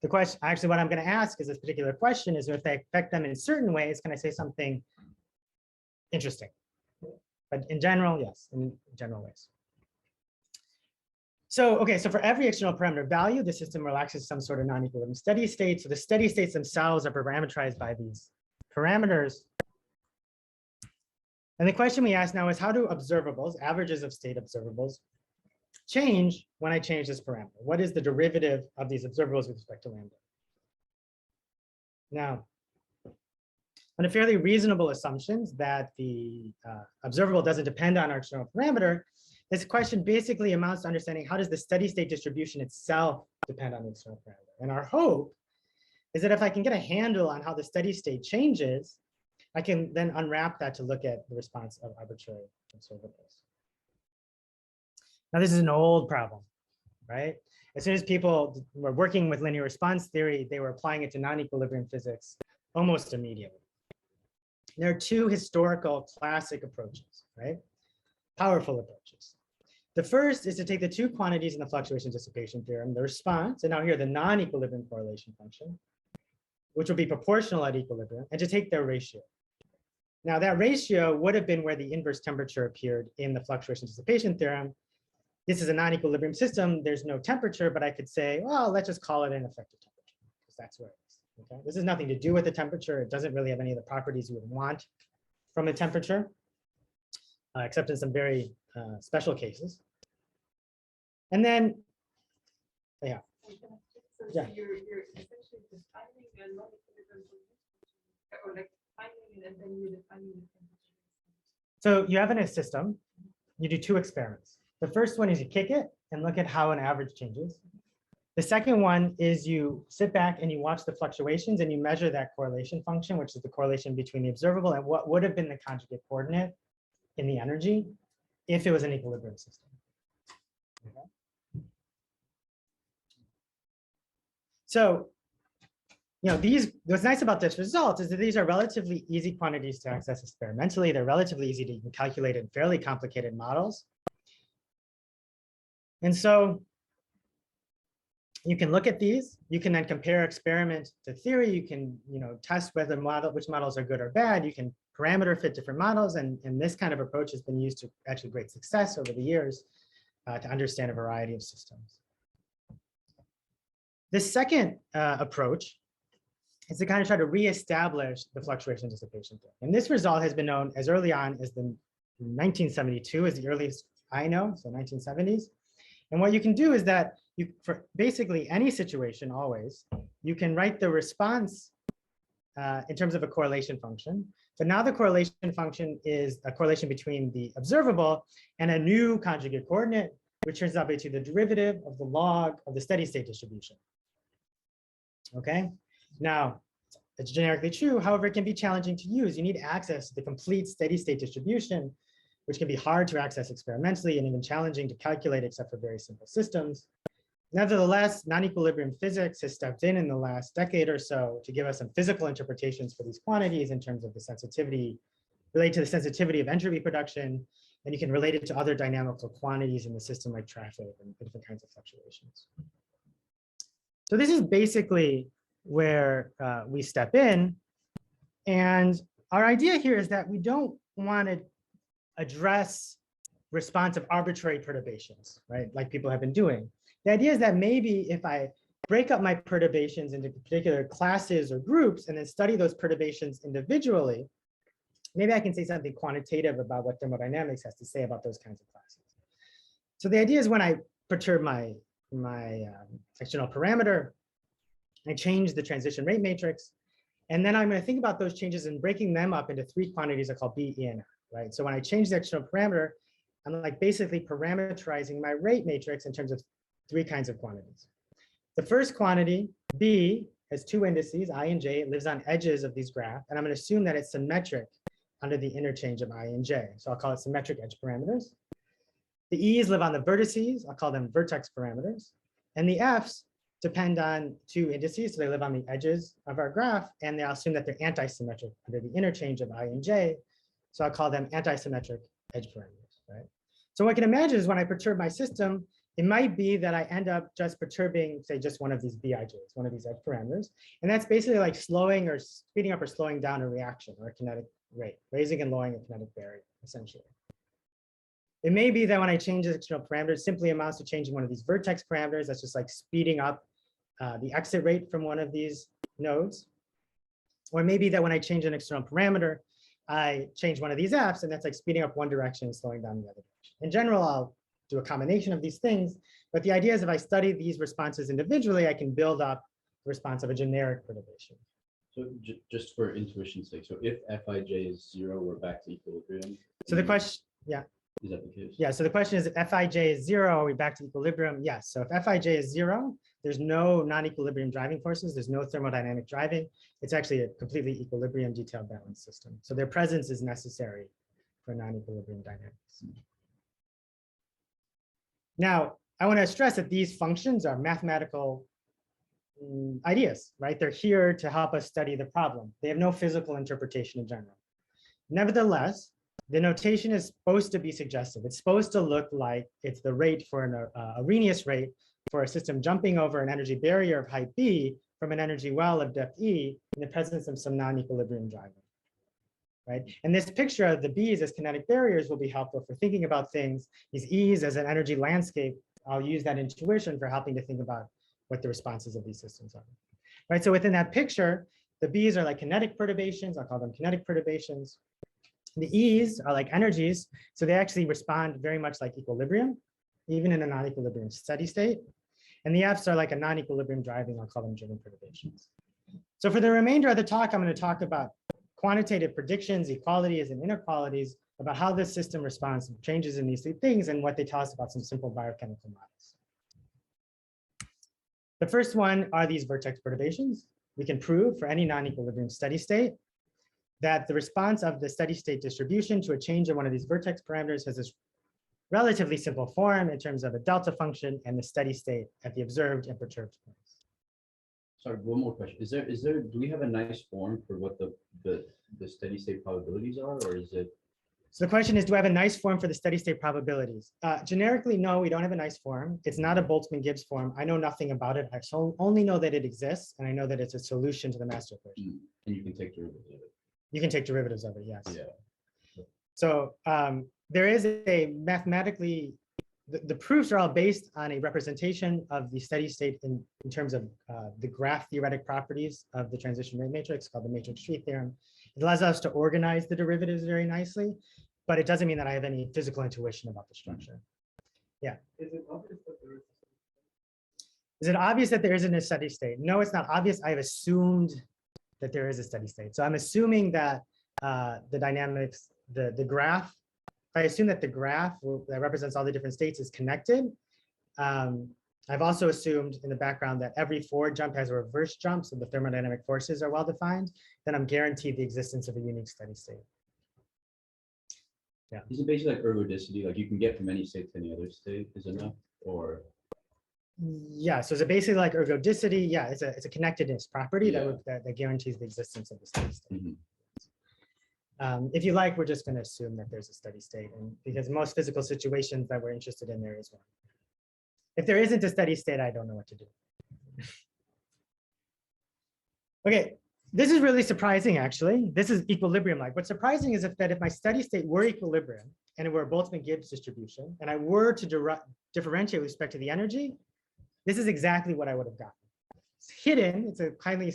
The question, actually, what I'm going to ask is this particular question is if they affect them in certain ways, can I say something interesting? But in general, yes, in general ways. So, okay, so for every external parameter value, the system relaxes some sort of non-equilibrium steady state. So the steady states themselves are parameterized by these parameters. And the question we ask now is, how do observables, averages of state observables, change when I change this parameter? What is the derivative of these observables with respect to lambda? Now, on a fairly reasonable assumptions that the observable doesn't depend on our external parameter, this question basically amounts to understanding how does the steady state distribution itself depend on the external parameter. And our hope is that if I can get a handle on how the steady state changes, I can then unwrap that to look at the response of arbitrary observables. Now, this is an old problem, right? As soon as people were working with linear response theory, they were applying it to non-equilibrium physics almost immediately. There are two historical classic approaches, right? Powerful approaches. The first is to take the two quantities in the fluctuation dissipation theorem, the response, and now here the non-equilibrium correlation function, which will be proportional at equilibrium, and to take their ratio. Now that ratio would have been where the inverse temperature appeared in the fluctuation dissipation theorem. This is a non-equilibrium system. There's no temperature, but I could say, well, let's just call it an effective temperature, because that's where it is. Okay? This has nothing to do with the temperature. It doesn't really have any of the properties you would want from a temperature, except in some very special cases. And then, yeah. So Yeah. you're essentially defining a non-equilibrium position, or like finding it and then you're defining the temperature. So you have in a system, you do two experiments. The first one is you kick it and look at how an average changes. The second one is you sit back and you watch the fluctuations and you measure that correlation function, which is the correlation between the observable and what would have been the conjugate coordinate in the energy if it was an equilibrium system. Okay. So, what's nice about this result is that these are relatively easy quantities to access experimentally. They're relatively easy to calculate in fairly complicated models. And so You can look at these. You can then compare experiment to theory. You can, test whether which models are good or bad. You can parameter fit different models, and this kind of approach has been used to actually great success over the years to understand a variety of systems. This second approach is to kind of try to reestablish the fluctuation dissipation theory. And this result has been known as early on as the 1972 is the earliest I know, so 1970s. And what you can do is that for basically any situation always, you can write the response in terms of a correlation function. But now the correlation function is a correlation between the observable and a new conjugate coordinate, which turns out to be the derivative of the log of the steady state distribution. Okay, now it's generically true. However, it can be challenging to use. You need access to the complete steady state distribution, which can be hard to access experimentally and even challenging to calculate except for very simple systems. Nevertheless, non-equilibrium physics has stepped in the last decade or so to give us some physical interpretations for these quantities in terms of the sensitivity, related to the sensitivity of entropy production, and you can relate it to other dynamical quantities in the system like traffic and different kinds of fluctuations. So this is basically where we step in. And our idea here is that we don't want to address response of arbitrary perturbations, right? Like people have been doing. The idea is that maybe if I break up my perturbations into particular classes or groups and then study those perturbations individually, maybe I can say something quantitative about what thermodynamics has to say about those kinds of classes. So the idea is when I perturb my external parameter, I change the transition rate matrix, and then I'm going to think about those changes and breaking them up into three quantities I call B, E, and F, right? So when I change the external parameter, I'm like basically parameterizing my rate matrix in terms of three kinds of quantities. The first quantity, B, has two indices, I and J. It lives on edges of these graphs, and I'm going to assume that it's symmetric under the interchange of I and J. So I'll call it symmetric edge parameters. The E's live on the vertices. I'll call them vertex parameters. And the F's depend on two indices. So they live on the edges of our graph, and I'll assume that they're anti-symmetric under the interchange of I and J. So I'll call them anti-symmetric edge parameters, right? So what I can imagine is when I perturb my system, it might be that I end up just perturbing, say, just one of these BIJs, one of these edge parameters. And that's basically like slowing or speeding up or slowing down a reaction or a kinetic rate, raising and lowering a kinetic barrier, essentially. It may be that when I change the external parameters, simply amounts to changing one of these vertex parameters. That's just like speeding up the exit rate from one of these nodes. Or maybe that when I change an external parameter, I change one of these F's, and that's like speeding up one direction and slowing down the other direction. In general, I'll do a combination of these things, but the idea is if I study these responses individually, I can build up the response of a generic perturbation. So just for intuition's sake, so if Fij is 0, we're back to equilibrium. So the question, yeah. Is that the case? Yeah, so the question is if Fij is 0, are we back to equilibrium? Yes, so if Fij is 0, there's no non-equilibrium driving forces, there's no thermodynamic driving. It's actually a completely equilibrium detailed balance system. So their presence is necessary for non-equilibrium dynamics. Now, I want to stress that these functions are mathematical ideas, right? They're here to help us study the problem. They have no physical interpretation in general. Nevertheless, the notation is supposed to be suggestive. It's supposed to look like it's the rate for an Arrhenius rate for a system jumping over an energy barrier of height B from an energy well of depth E in the presence of some non-equilibrium driving. Right? And this picture of the B's as kinetic barriers will be helpful for thinking about things. These E's as an energy landscape, I'll use that intuition for helping to think about what the responses of these systems are. Right? So within that picture, the B's are like kinetic perturbations. I'll call them kinetic perturbations. The E's are like energies. So they actually respond very much like equilibrium, even in a non-equilibrium steady state. And the F's are like a non-equilibrium driving. I'll call them driven perturbations. So for the remainder of the talk, I'm going to talk about quantitative predictions, equalities, and inequalities about how this system responds to changes in these three things and what they tell us about some simple biochemical models. The first one are these vertex perturbations. We can prove for any non-equilibrium steady state that the response of the steady state distribution to a change in one of these vertex parameters has this relatively simple form in terms of a delta function and the steady state at the observed and perturbed points. Sorry, one more question. Do we have a nice form for what the steady state probabilities are, or is it? So the question is, do I have a nice form for the steady state probabilities? Generically, no, we don't have a nice form. It's not a Boltzmann-Gibbs form. I know nothing about it. I only know that it exists, and I know that it's a solution to the master equation. And you can take derivatives of it. You can take derivatives of it, yes. Yeah. So there is a mathematically, the proofs are all based on a representation of the steady state in terms of the graph theoretic properties of the transition rate matrix called the matrix tree theorem. It allows us to organize the derivatives very nicely, but it doesn't mean that I have any physical intuition about the structure. Yeah. Is it obvious that there is? Is it obvious that there isn't a steady state? No, it's not obvious. I have assumed that there is a steady state. So I'm assuming that the dynamics, the graph, if I assume that the graph that represents all the different states is connected, I've also assumed in the background that every forward jump has a reverse jump, so the thermodynamic forces are well defined, then I'm guaranteed the existence of a unique steady state. Yeah. Is it basically like ergodicity? Like you can get from any state to any other state is enough, or? Yeah, so it's basically like ergodicity. Yeah, it's a connectedness property Yeah. that guarantees the existence of the steady state. Mhm. If you like, we're just going to assume that there's a steady state, and because most physical situations that we're interested in, there is one. If there isn't a steady state, I don't know what to do. Okay, this is really surprising, actually. This is equilibrium-like. What's surprising is that if my steady state were equilibrium, and it were a Boltzmann-Gibbs distribution, and I were to differentiate with respect to the energy, this is exactly what I would have gotten. It's hidden. It's a kindly,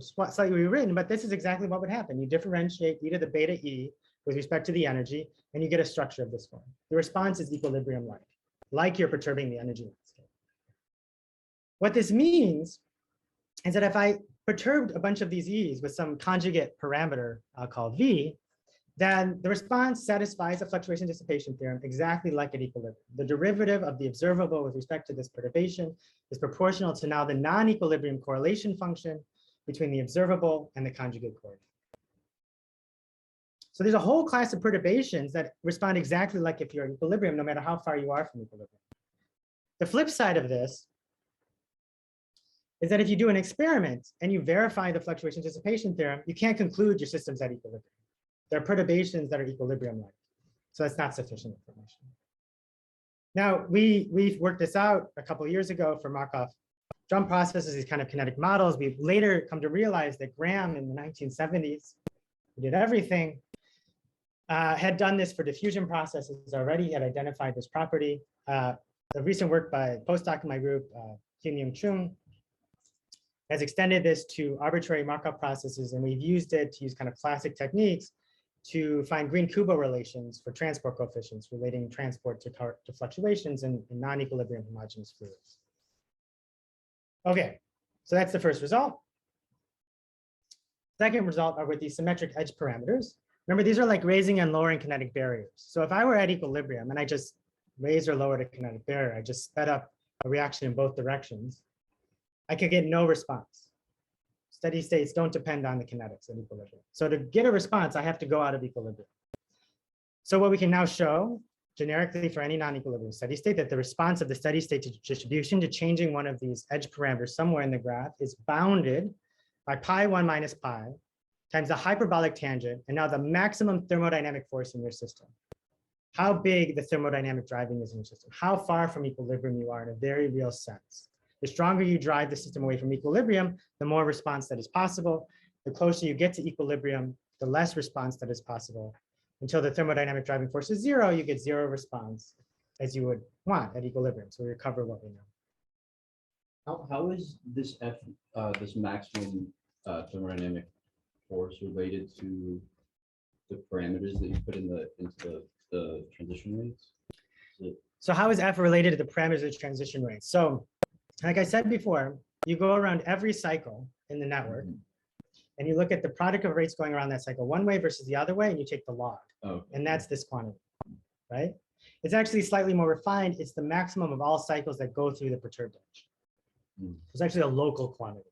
slightly rewritten, but this is exactly what would happen. You differentiate e to the beta e with respect to the energy, and you get a structure of this form. The response is equilibrium-like you're perturbing the energy landscape. What this means is that if I perturbed a bunch of these e's with some conjugate parameter I'll call v, then the response satisfies the fluctuation dissipation theorem exactly like at equilibrium. The derivative of the observable with respect to this perturbation is proportional to now the non-equilibrium correlation function between the observable and the conjugate coordinate. So there's a whole class of perturbations that respond exactly like if you're in equilibrium, no matter how far you are from equilibrium. The flip side of this is that if you do an experiment and you verify the fluctuation dissipation theorem, you can't conclude your system's at equilibrium. There are perturbations that are equilibrium-like. So that's not sufficient information. Now, we worked this out a couple of years ago for Markov drum processes, these kind of kinetic models. We've later come to realize that Graham in the 1970s, who did everything, had done this for diffusion processes already, had identified this property. The recent work by a postdoc in my group, Hyun-Young Chung, has extended this to arbitrary Markov processes, and we've used it to use kind of classic techniques to find Green-Kubo relations for transport coefficients relating transport to fluctuations in non-equilibrium homogeneous fluids. Okay, so that's the first result. Second result are with these symmetric edge parameters. Remember, these are like raising and lowering kinetic barriers. So if I were at equilibrium and I just raised or lowered a kinetic barrier, I just sped up a reaction in both directions, I could get no response. Steady states don't depend on the kinetics at equilibrium. So to get a response, I have to go out of equilibrium. So what we can now show generically for any non-equilibrium steady state, that the response of the steady state distribution to changing one of these edge parameters somewhere in the graph is bounded by pi1 minus pi times the hyperbolic tangent, and now the maximum thermodynamic force in your system. How big the thermodynamic driving is in your system, how far from equilibrium you are in a very real sense. The stronger you drive the system away from equilibrium, the more response that is possible. The closer you get to equilibrium, the less response that is possible. Until the thermodynamic driving force is zero, you get zero response as you would want at equilibrium. So we recover what we know. How is this this maximum thermodynamic force related to the parameters that you put into the transition rates? So how is F related to the parameters of the transition rates? So like I said before, you go around every cycle in the network, and you look at the product of rates going around that cycle one way versus the other way, and you take the log. Oh. And that's this quantity, right? It's actually slightly more refined. It's the maximum of all cycles that go through the perturbed edge. It's actually a local quantity,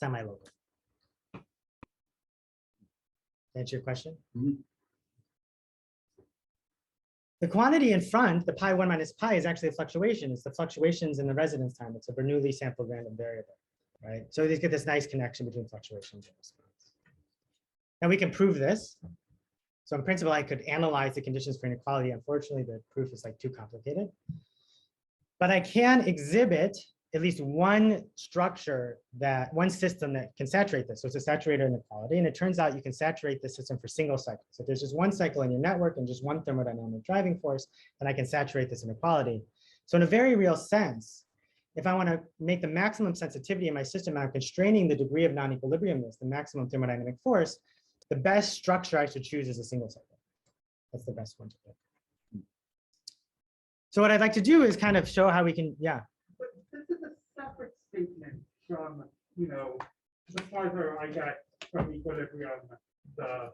semi-local. Answer your question? The quantity in front, the pi1 minus pi, is actually a fluctuation. It's the fluctuations in the residence time. It's a Bernoulli sampled random variable, right? So you get this nice connection between fluctuations and response. Now we can prove this. So in principle, I could analyze the conditions for inequality. Unfortunately, the proof is like too complicated. But I can exhibit at least one structure one system that can saturate this. So it's a saturator inequality. And it turns out you can saturate the system for single cycles. So if there's just one cycle in your network and just one thermodynamic driving force, then I can saturate this inequality. So in a very real sense, if I want to make the maximum sensitivity in my system, I'm constraining the degree of non-equilibriumness, the maximum thermodynamic force, the best structure I should choose is a single cycle. That's the best one to pick. So what I'd like to do is kind of show how we can, yeah. But this is a separate statement from, you know, the farther I get from equilibrium, the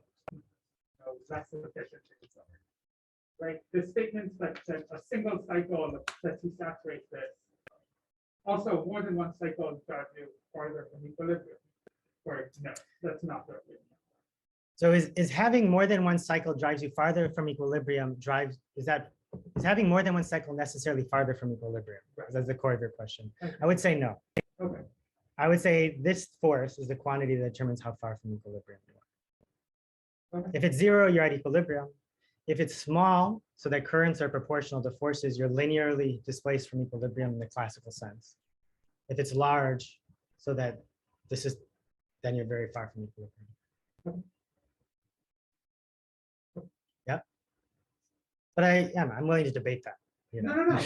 less efficient things are. Right? The statements that said a single cycle lets you saturate this. Also, more than one cycle drives you farther from equilibrium. Or no, that's not the argument. So is having more than one cycle drives you farther from equilibrium is having more than one cycle necessarily farther from equilibrium? That's the core of your question. Okay. I would say no. Okay. I would say this force is the quantity that determines how far from equilibrium you are. Okay. If it's 0, you're at equilibrium. If it's small, so that currents are proportional to forces, you're linearly displaced from equilibrium in the classical sense. If it's large, so that then you're very far from equilibrium. Okay. Yeah. But I'm willing to debate that. You know? No.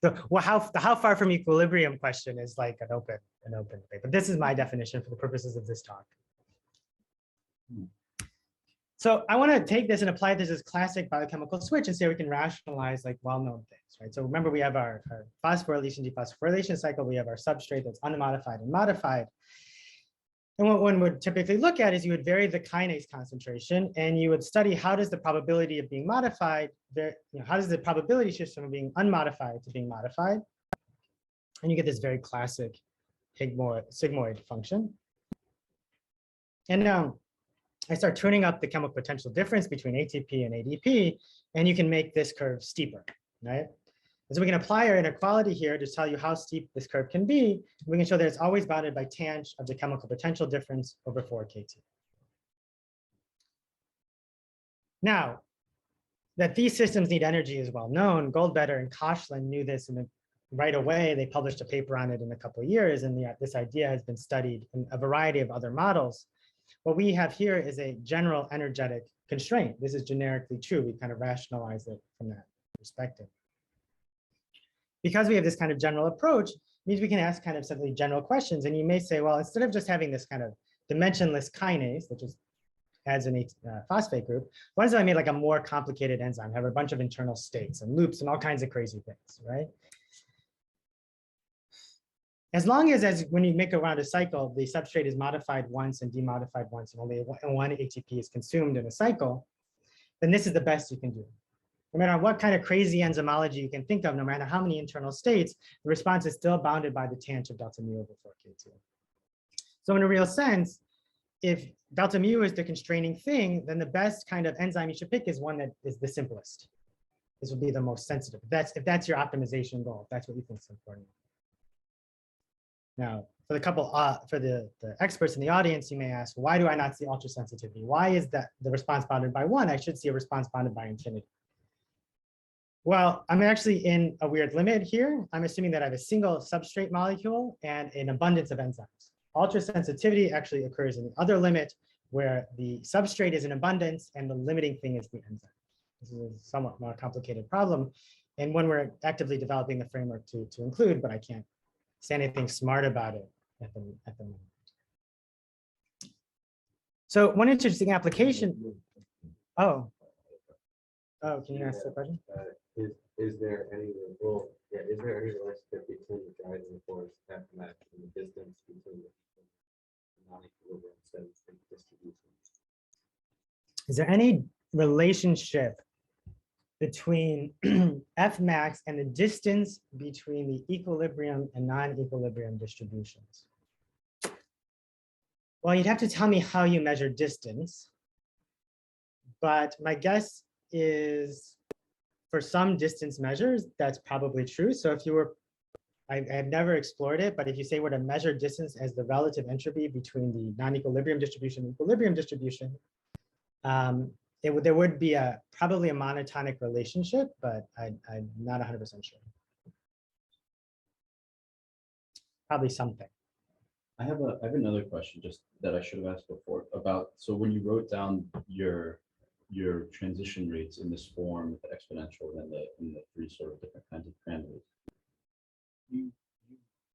The how far from equilibrium question is like an open debate. But this is my definition for the purposes of this talk. So I want to take this and apply this as classic biochemical switch and say we can rationalize like well-known things, right? So remember we have our phosphorylation, dephosphorylation cycle. We have our substrate that's unmodified and modified. And what one would typically look at is you would vary the kinase concentration and you would study how does the probability of being modified, how does the probability shift from being unmodified to being modified? And you get this very classic sigmoid function. And now I start tuning up the chemical potential difference between ATP and ADP, and you can make this curve steeper, right? And so we can apply our inequality here to tell you how steep this curve can be. We can show that it's always bounded by tangent of the chemical potential difference over 4kT. Now, that these systems need energy is well known. Goldbetter and Koshland knew this right away. They published a paper on it in a couple of years, and this idea has been studied in a variety of other models. What we have here is a general energetic constraint. This is generically true. We kind of rationalize it from that perspective. Because we have this kind of general approach, means we can ask kind of simply general questions. And you may say, well, instead of just having this kind of dimensionless kinase, that just adds an phosphate group, what if I made like a more complicated enzyme, have a bunch of internal states and loops and all kinds of crazy things, right? As long as when you make around a cycle, the substrate is modified once and demodified once, and only one ATP is consumed in a cycle, then this is the best you can do. No matter what kind of crazy enzymology you can think of, no matter how many internal states, the response is still bounded by the tangent of delta mu over 4k2. So in a real sense, if delta mu is the constraining thing, then the best kind of enzyme you should pick is one that is the simplest. This will be the most sensitive. If that's your optimization goal, if that's what you think is important. Now, for the experts in the audience, you may ask, why do I not see ultrasensitivity? Why is that the response bounded by 1? I should see a response bounded by infinity. Well, I'm actually in a weird limit here. I'm assuming that I have a single substrate molecule and an abundance of enzymes. Ultrasensitivity actually occurs in the other limit where the substrate is in abundance and the limiting thing is the enzyme. This is a somewhat more complicated problem and one we're actively developing the framework to include, but I can't say anything smart about it at the moment. So one interesting application. Oh, can you ask the question? Is there any relationship between the driving force Fmax and the distance between the non-equilibrium states and distributions? Is there any relationship between Fmax and the distance between the equilibrium and non-equilibrium distributions? Well, you'd have to tell me how you measure distance, but my guess is for some distance measures, that's probably true. So if you were I've never explored it, but if you say we're to measure distance as the relative entropy between the non-equilibrium distribution and equilibrium distribution, there would be probably a monotonic relationship, but I'm not 100% sure. Probably something. I have another question just that I should have asked before about, so when you wrote down your transition rates in this form, the exponential and the three sort of different kinds of parameters, you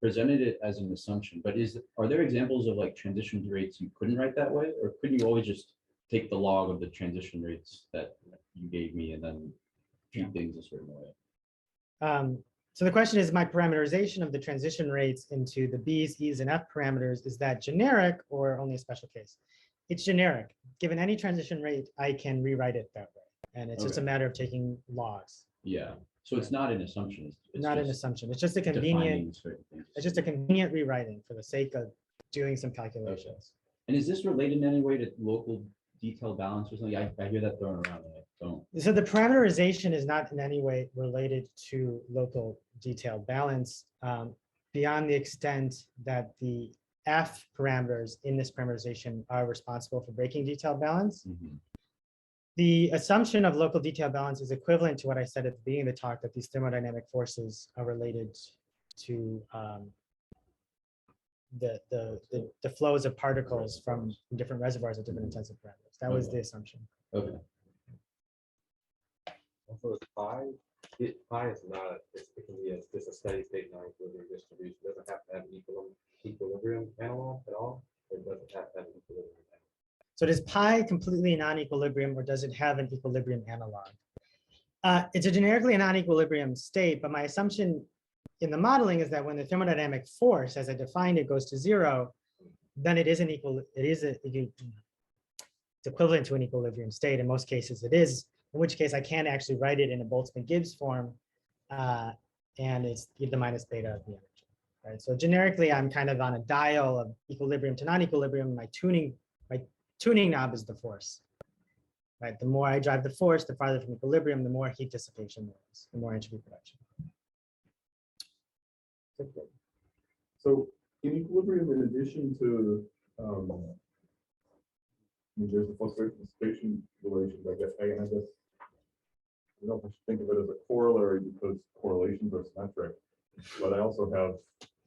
presented it as an assumption, but are there examples of like transition rates you couldn't write that way, or couldn't you always just take the log of the transition rates that you gave me and then treat things a certain way? So the question is, my parameterization of the transition rates into the B's, E's, and F parameters, is that generic or only a special case? It's generic. Given any transition rate, I can rewrite it that way. And it's just a matter of taking logs. Yeah. So it's not an assumption. It's not an assumption. It's just a convenient, it's just a convenient rewriting for the sake of doing some calculations. And is this related in any way to local detail balance or something? I hear that thrown around and I don't. So the parameterization is not in any way related to local detail balance, beyond the extent that the F parameters in this parameterization are responsible for breaking detail balance. Mm-hmm. The assumption of local detail balance is equivalent to what I said at the beginning of the talk, that these thermodynamic forces are related to the flows of particles from different reservoirs at different intensive parameters. That was the assumption. Okay. Also, is pi is not, it can be just a steady state non-equilibrium distribution. It doesn't have to have an equilibrium analog at all. It doesn't have to have an equilibrium analog. So does pi completely non-equilibrium, or does it have an equilibrium analog? It's a generically a non-equilibrium state, but my assumption in the modeling is that when the thermodynamic force, as I defined it, goes to zero, then it's equivalent to an equilibrium state. In most cases it is, in which case I can actually write it in a Boltzmann-Gibbs form, and it's the minus beta of the energy. Right? So generically, I'm kind of on a dial of equilibrium to non-equilibrium. My tuning knob is the force. Right? The more I drive the force, the farther from equilibrium, the more heat dissipation there is, the more entropy production. So in equilibrium, in addition to there's the fluctuation relations, I guess I don't know if I should think of it as a corollary because correlations are symmetric, but I also have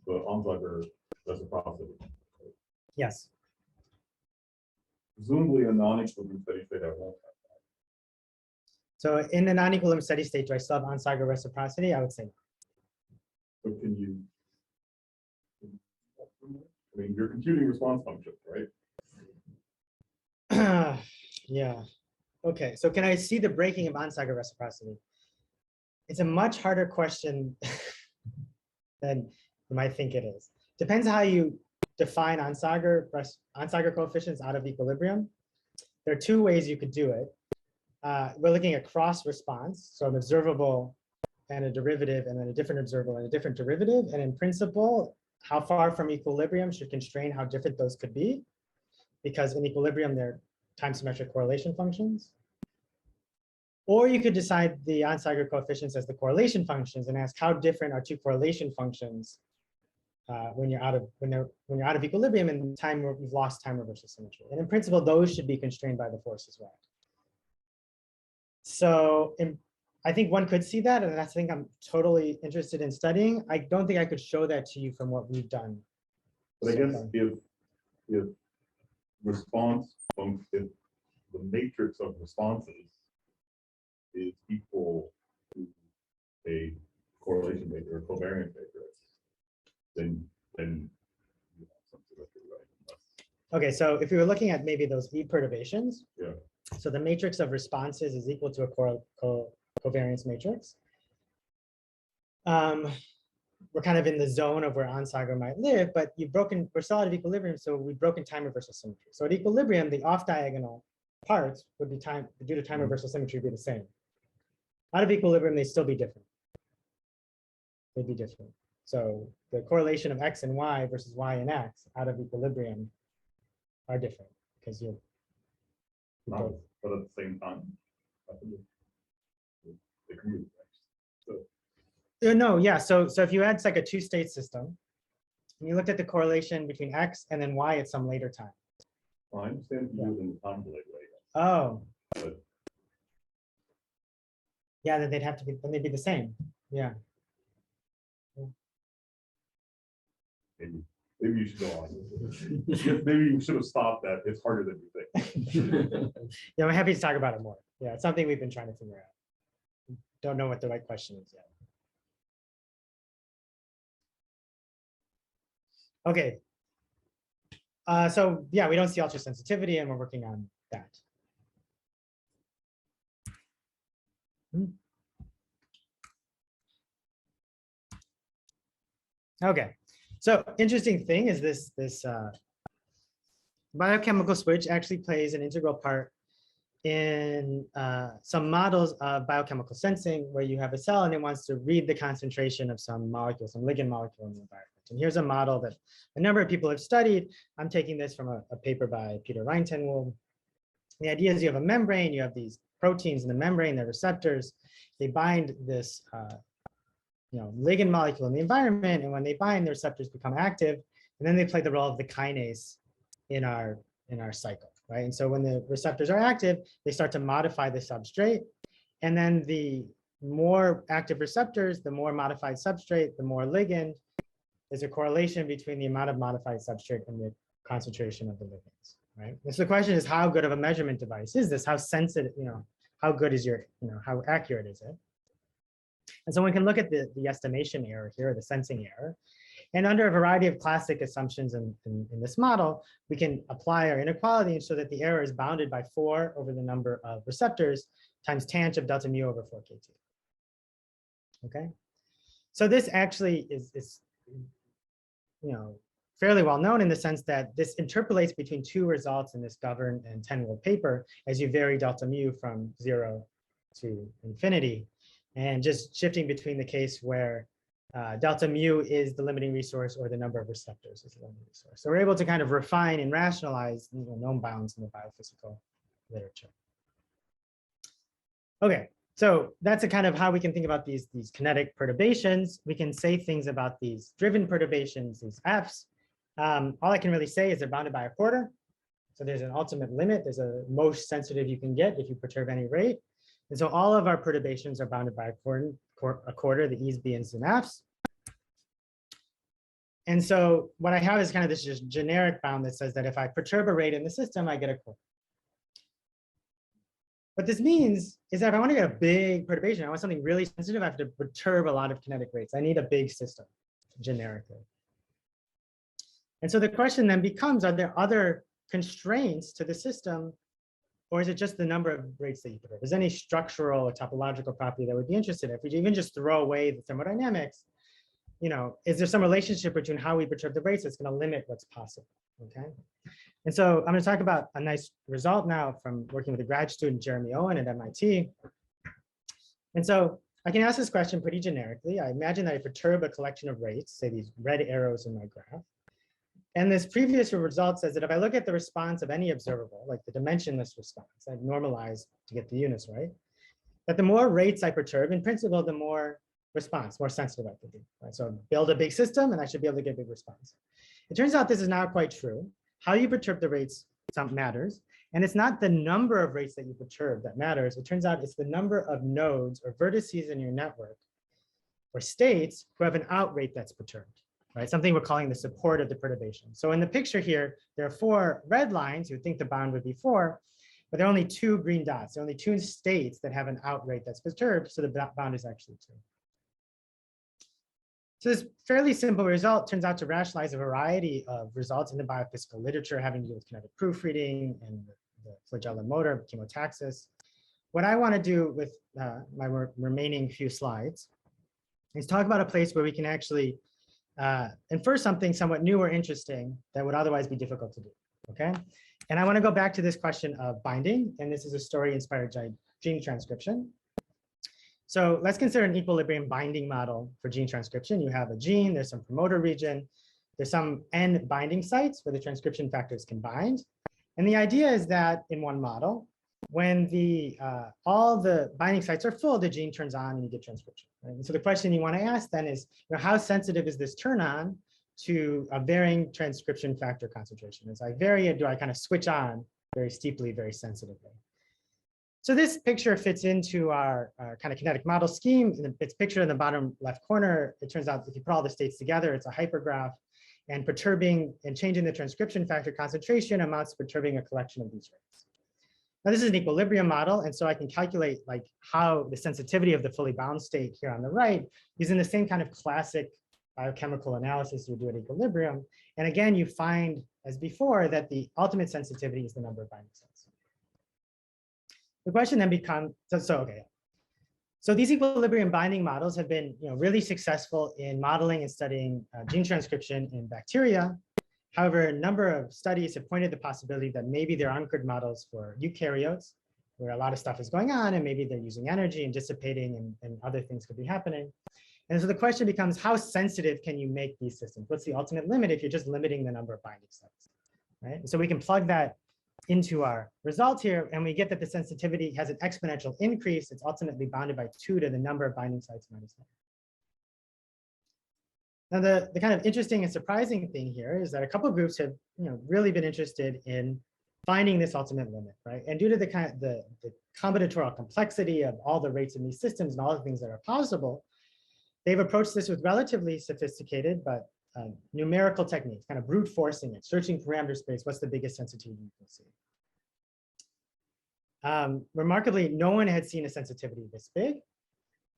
the Onsager reciprocity. Yes. Presumably a non-equilibrium steady state I won't have that. So in the non-equilibrium steady state, do I still have Onsager reciprocity? I would say no. So can you, I mean, you're computing response functions, right? Yeah. Okay. So can I see the breaking of Onsager reciprocity? It's a much harder question than you might think it is. Depends how you define Onsager coefficients out of equilibrium. There are two ways you could do it. We're looking at cross response, so an observable and a derivative, and then a different observable and a different derivative. And in principle, how far from equilibrium should constrain how different those could be, because in equilibrium, they're time symmetric correlation functions. Or you could decide the Onsager coefficients as the correlation functions and ask how different are two correlation functions when you're out of equilibrium and time you've lost time reversal symmetry. And in principle, those should be constrained by the force as well. So I think one could see that, and that's something I'm totally interested in studying. I don't think I could show that to you from what we've done. But I guess if response function, if the matrix of responses is equal to a correlation matrix or covariance matrix, then you have something that you're right. Okay, so if we were looking at maybe those E perturbations, Yeah. So the matrix of responses is equal to a covariance matrix. We're kind of in the zone of where Onsager might live, but we're still out of equilibrium, so we've broken time reversal symmetry. So at equilibrium, the off-diagonal parts would be due to time reversal symmetry, be the same. Out of equilibrium, they'd still be different. They'd be different. So the correlation of X and Y versus Y and X out of equilibrium are different because you're both. But at the same time, they commute. So No, yeah. So if you had like a two-state system, and you looked at the correlation between X and then Y at some later time. Well, I understand if you do it in the time delay way. Oh, But yeah, then they'd be the same. Yeah. maybe you should go on. Maybe you should have stopped that. It's harder than you think. Yeah, I'm happy to talk about it more. Yeah, it's something we've been trying to figure out. Don't know what the right question is yet. Okay. So yeah, we don't see ultrasensitivity, and we're working on that. Okay. So interesting thing is this biochemical switch actually plays an integral part in some models of biochemical sensing, where you have a cell and it wants to read the concentration of some molecule, some ligand molecule in the environment. And here's a model that a number of people have studied. I'm taking this from a paper by Peter Reintenwold. The idea is you have a membrane, you have these proteins in the membrane, they're receptors. They bind this ligand molecule in the environment, and when they bind, the receptors become active, and then they play the role of the kinase in our cycle, right? And so when the receptors are active, they start to modify the substrate, and then the more active receptors, the more modified substrate, the more ligand. There's a correlation between the amount of modified substrate and the concentration of the ligands, right? And so the question is, how good of a measurement device is this? How sensitive, how good is your, how accurate is it? And so we can look at the estimation error here, the sensing error. And under a variety of classic assumptions in this model, we can apply our inequality so that the error is bounded by 4 over the number of receptors times tanh of delta mu over 4kt. Okay. So this actually is fairly well known in the sense that this interpolates between 2 results in this Govern and Tenwold paper as you vary delta mu from 0 to infinity. And just shifting between the case where delta mu is the limiting resource or the number of receptors is the limiting resource. So we're able to kind of refine and rationalize known bounds in the biophysical literature. Okay, so that's a kind of how we can think about these kinetic perturbations. We can say things about these driven perturbations, these Fs. All I can really say is they're bounded by a quarter. So there's an ultimate limit. There's a most sensitive you can get if you perturb any rate. And so all of our perturbations are bounded by a quarter, the E's, B's, and F's. And so what I have is kind of this just generic bound that says that if I perturb a rate in the system, I get a quarter. What this means is that if I want to get a big perturbation, I want something really sensitive, I have to perturb a lot of kinetic rates. I need a big system generically. And so the question then becomes, are there other constraints to the system, or is it just the number of rates that you perturb? Is there any structural or topological property that would be interested in? If we even just throw away the thermodynamics, is there some relationship between how we perturb the rates that's going to limit what's possible? Okay. And so I'm going to talk about a nice result now from working with a grad student, Jeremy Owen at MIT. And so I can ask this question pretty generically. I imagine that I perturb a collection of rates, say these red arrows in my graph. And this previous result says that if I look at the response of any observable, like the dimensionless response, I normalize to get the units right, that the more rates I perturb, in principle, the more response, more sensitive I could be. Right? So build a big system and I should be able to get a big response. It turns out this is not quite true. How you perturb the rates matters. And it's not the number of rates that you perturb that matters. It turns out it's the number of nodes or vertices in your network or states who have an out rate that's perturbed. Right, something we're calling the support of the perturbation. So in the picture here, there are 4 red lines. You would think the bound would be 4, but there are only 2 green dots. There are only 2 states that have an out rate that's perturbed, so the bound is actually 2. So this fairly simple result turns out to rationalize a variety of results in the biophysical literature having to do with kinetic proofreading and the flagella motor, chemotaxis. What I want to do with my remaining few slides is talk about a place where we can actually infer something somewhat new or interesting that would otherwise be difficult to do, okay? And I want to go back to this question of binding, and this is a story inspired by gene transcription. So let's consider an equilibrium binding model for gene transcription. You have a gene, there's some promoter region, there's some N binding sites where the transcription factors can bind. And the idea is that in one model, when the all the binding sites are full, the gene turns on and you get transcription. Right? And so the question you want to ask then is, how sensitive is this turn on to a varying transcription factor concentration? As I vary it, do I kind of switch on very steeply, very sensitively? So this picture fits into our kind of kinetic model scheme. It's pictured in the bottom left corner. It turns out if you put all the states together, it's a hypergraph. And perturbing and changing the transcription factor concentration amounts to perturbing a collection of these rates. Now this is an equilibrium model, and so I can calculate like how the sensitivity of the fully bound state here on the right using the same kind of classic biochemical analysis you do at equilibrium. And again, you find, as before, that the ultimate sensitivity is the number of binding sites. The question then becomes, so these equilibrium binding models have been really successful in modeling and studying gene transcription in bacteria. However, a number of studies have pointed the possibility that maybe they're anchored models for eukaryotes, where a lot of stuff is going on, and maybe they're using energy and dissipating, and other things could be happening. And so the question becomes, how sensitive can you make these systems? What's the ultimate limit if you're just limiting the number of binding sites, right? And so we can plug that into our result here, and we get that the sensitivity has an exponential increase. It's ultimately bounded by 2 to the number of binding sites minus 1. Now, the kind of interesting and surprising thing here is that a couple of groups have really been interested in finding this ultimate limit, right? And due to the combinatorial complexity of all the rates in these systems and all the things that are possible, they've approached this with relatively sophisticated but numerical techniques, kind of brute forcing it, searching parameter space, what's the biggest sensitivity you can see. Remarkably, no one had seen a sensitivity this big,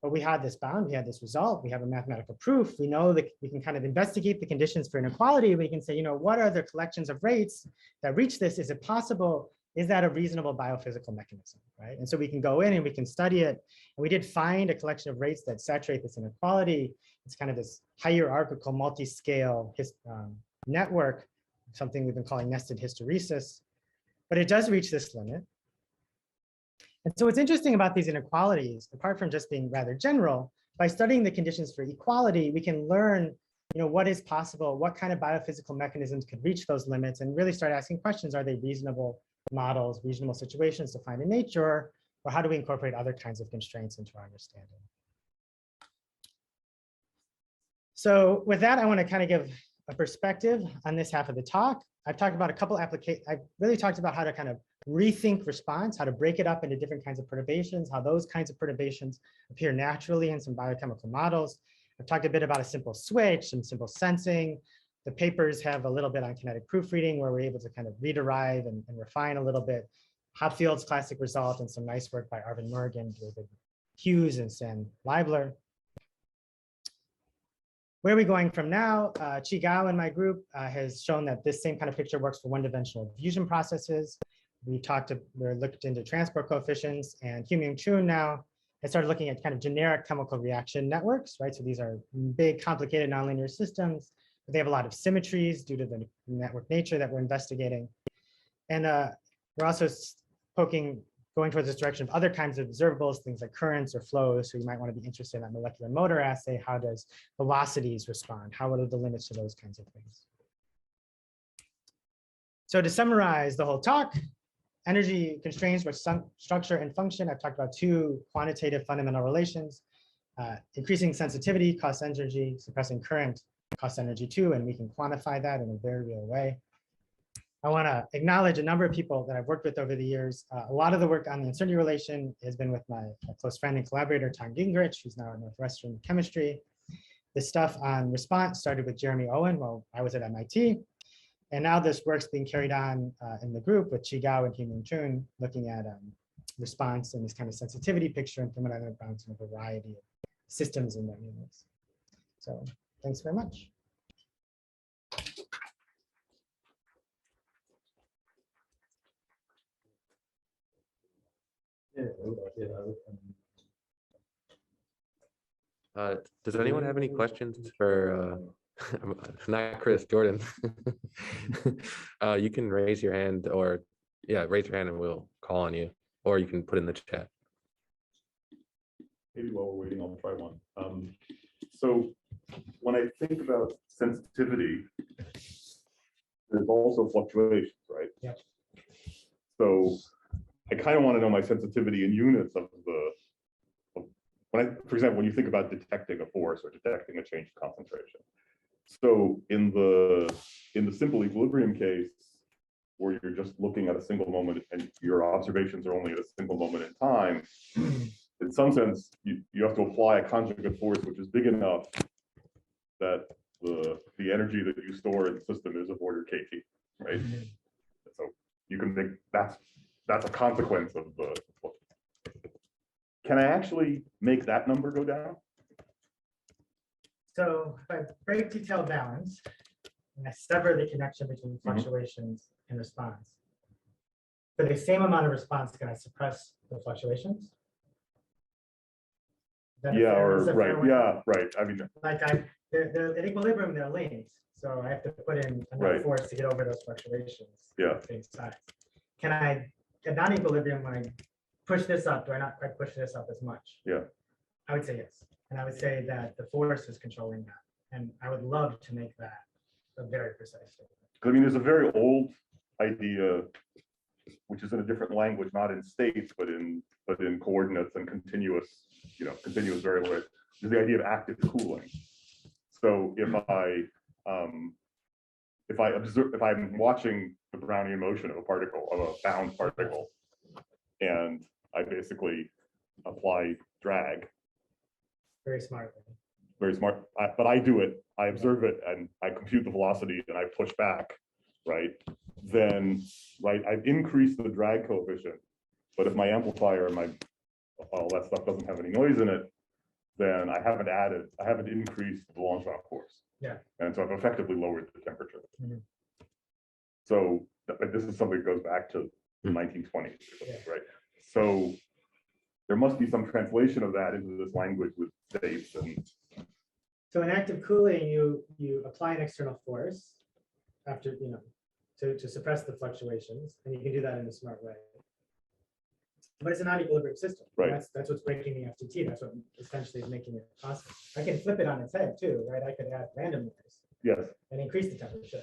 but we had this bound, we had this result, we have a mathematical proof. We know that we can kind of investigate the conditions for inequality. We can say, what are the collections of rates that reach this? Is it possible? Is that a reasonable biophysical mechanism, right? And so we can go in and we can study it. And we did find a collection of rates that saturate this inequality. It's kind of this hierarchical multi-scale network, something we've been calling nested hysteresis. But it does reach this limit. And so what's interesting about these inequalities, apart from just being rather general, by studying the conditions for equality, we can learn what is possible, what kind of biophysical mechanisms could reach those limits, and really start asking questions. Are they reasonable models, reasonable situations to find in nature, or how do we incorporate other kinds of constraints into our understanding? So with that, I want to kind of give a perspective on this half of the talk. I've talked about a couple applications. I've really talked about how to kind of rethink response, how to break it up into different kinds of perturbations, how those kinds of perturbations appear naturally in some biochemical models. I've talked a bit about a simple switch, some simple sensing. The papers have a little bit on kinetic proofreading, where we're able to kind of rederive and refine a little bit Hopfield's classic result, and some nice work by Arvin Morgan, David Hughes, and Sam Leibler. Where are we going from now? Chi Gao in my group has shown that this same kind of picture works for one-dimensional fusion processes. We're looked into transport coefficients, and Hyung-Myung Chun now has started looking at kind of generic chemical reaction networks, right? So these are big, complicated nonlinear systems, but they have a lot of symmetries due to the network nature that we're investigating. And we're also going towards this direction of other kinds of observables, things like currents or flows. So you might want to be interested in that molecular motor assay. How does velocities respond? What are the limits to those kinds of things? So to summarize the whole talk, energy constraints with some structure and function. I've talked about 2 quantitative fundamental relations. Increasing sensitivity costs energy, suppressing current costs energy too, and we can quantify that in a very real way. I want to acknowledge a number of people that I've worked with over the years. A lot of the work on the uncertainty relation has been with my close friend and collaborator, Tom Gingrich, who's now at Northwestern Chemistry. The stuff on response started with Jeremy Owen while I was at MIT. And now this work's being carried on in the group with Chi Gao and Hyung-Myung Chun, looking at response and this kind of sensitivity picture and thermodynamic balance in a variety of systems and dynamics. So thanks very much. Does anyone have any questions for not Chris, Jordan? You can raise your hand, or raise your hand and we'll call on you, or you can put in the chat. Maybe while we're waiting, I'll try one. So when I think about sensitivity, there's also fluctuations, right? Yep. So I kind of want to know my sensitivity in units of when I, for example, when you think about detecting a force or detecting a change in concentration. So in the simple equilibrium case, where you're just looking at a single moment and your observations are only at a single moment in time, in some sense, you have to apply a conjugate force which is big enough that the energy that you store in the system is of order kT, right? So you can make that's a consequence of the. Can I actually make that number go down? So if I break detailed balance and I sever the connection between fluctuations and response, for the same amount of response, can I suppress the fluctuations? Yeah, right. I mean, like they're in equilibrium, they're linked. So I have to put in enough force to get over those fluctuations. Yeah. Same size. Can I, at non-equilibrium, when I push this up, do I not quite push this up as much? Yeah. I would say yes. And I would say that the force is controlling that. And I would love to make that a very precise statement. I mean, there's a very old idea, which is in a different language, not in states, but in coordinates and continuous variables. Is the idea of active cooling. So if I'm watching the Brownian motion of a particle, of a bound particle, and I basically apply drag. Very smart. Very smart. But I do it. I observe it, and I compute the velocity, and I push back. Right. Then, I've increased the drag coefficient. But if my amplifier and all that stuff doesn't have any noise in it, then I haven't increased the Longchamp force. Yeah. And so I've effectively lowered the temperature. Mhm. So this is something that goes back to the 1920s, right? So there must be some translation of that into this language with states. And so in active cooling, you apply an external force after, to suppress the fluctuations, and you can do that in a smart way. But it's a non-equilibrium system. Right. That's what's breaking the FTT. That's what essentially is making it possible. I can flip it on its head too, right? I could add random noise. Yes. And increase the temperature,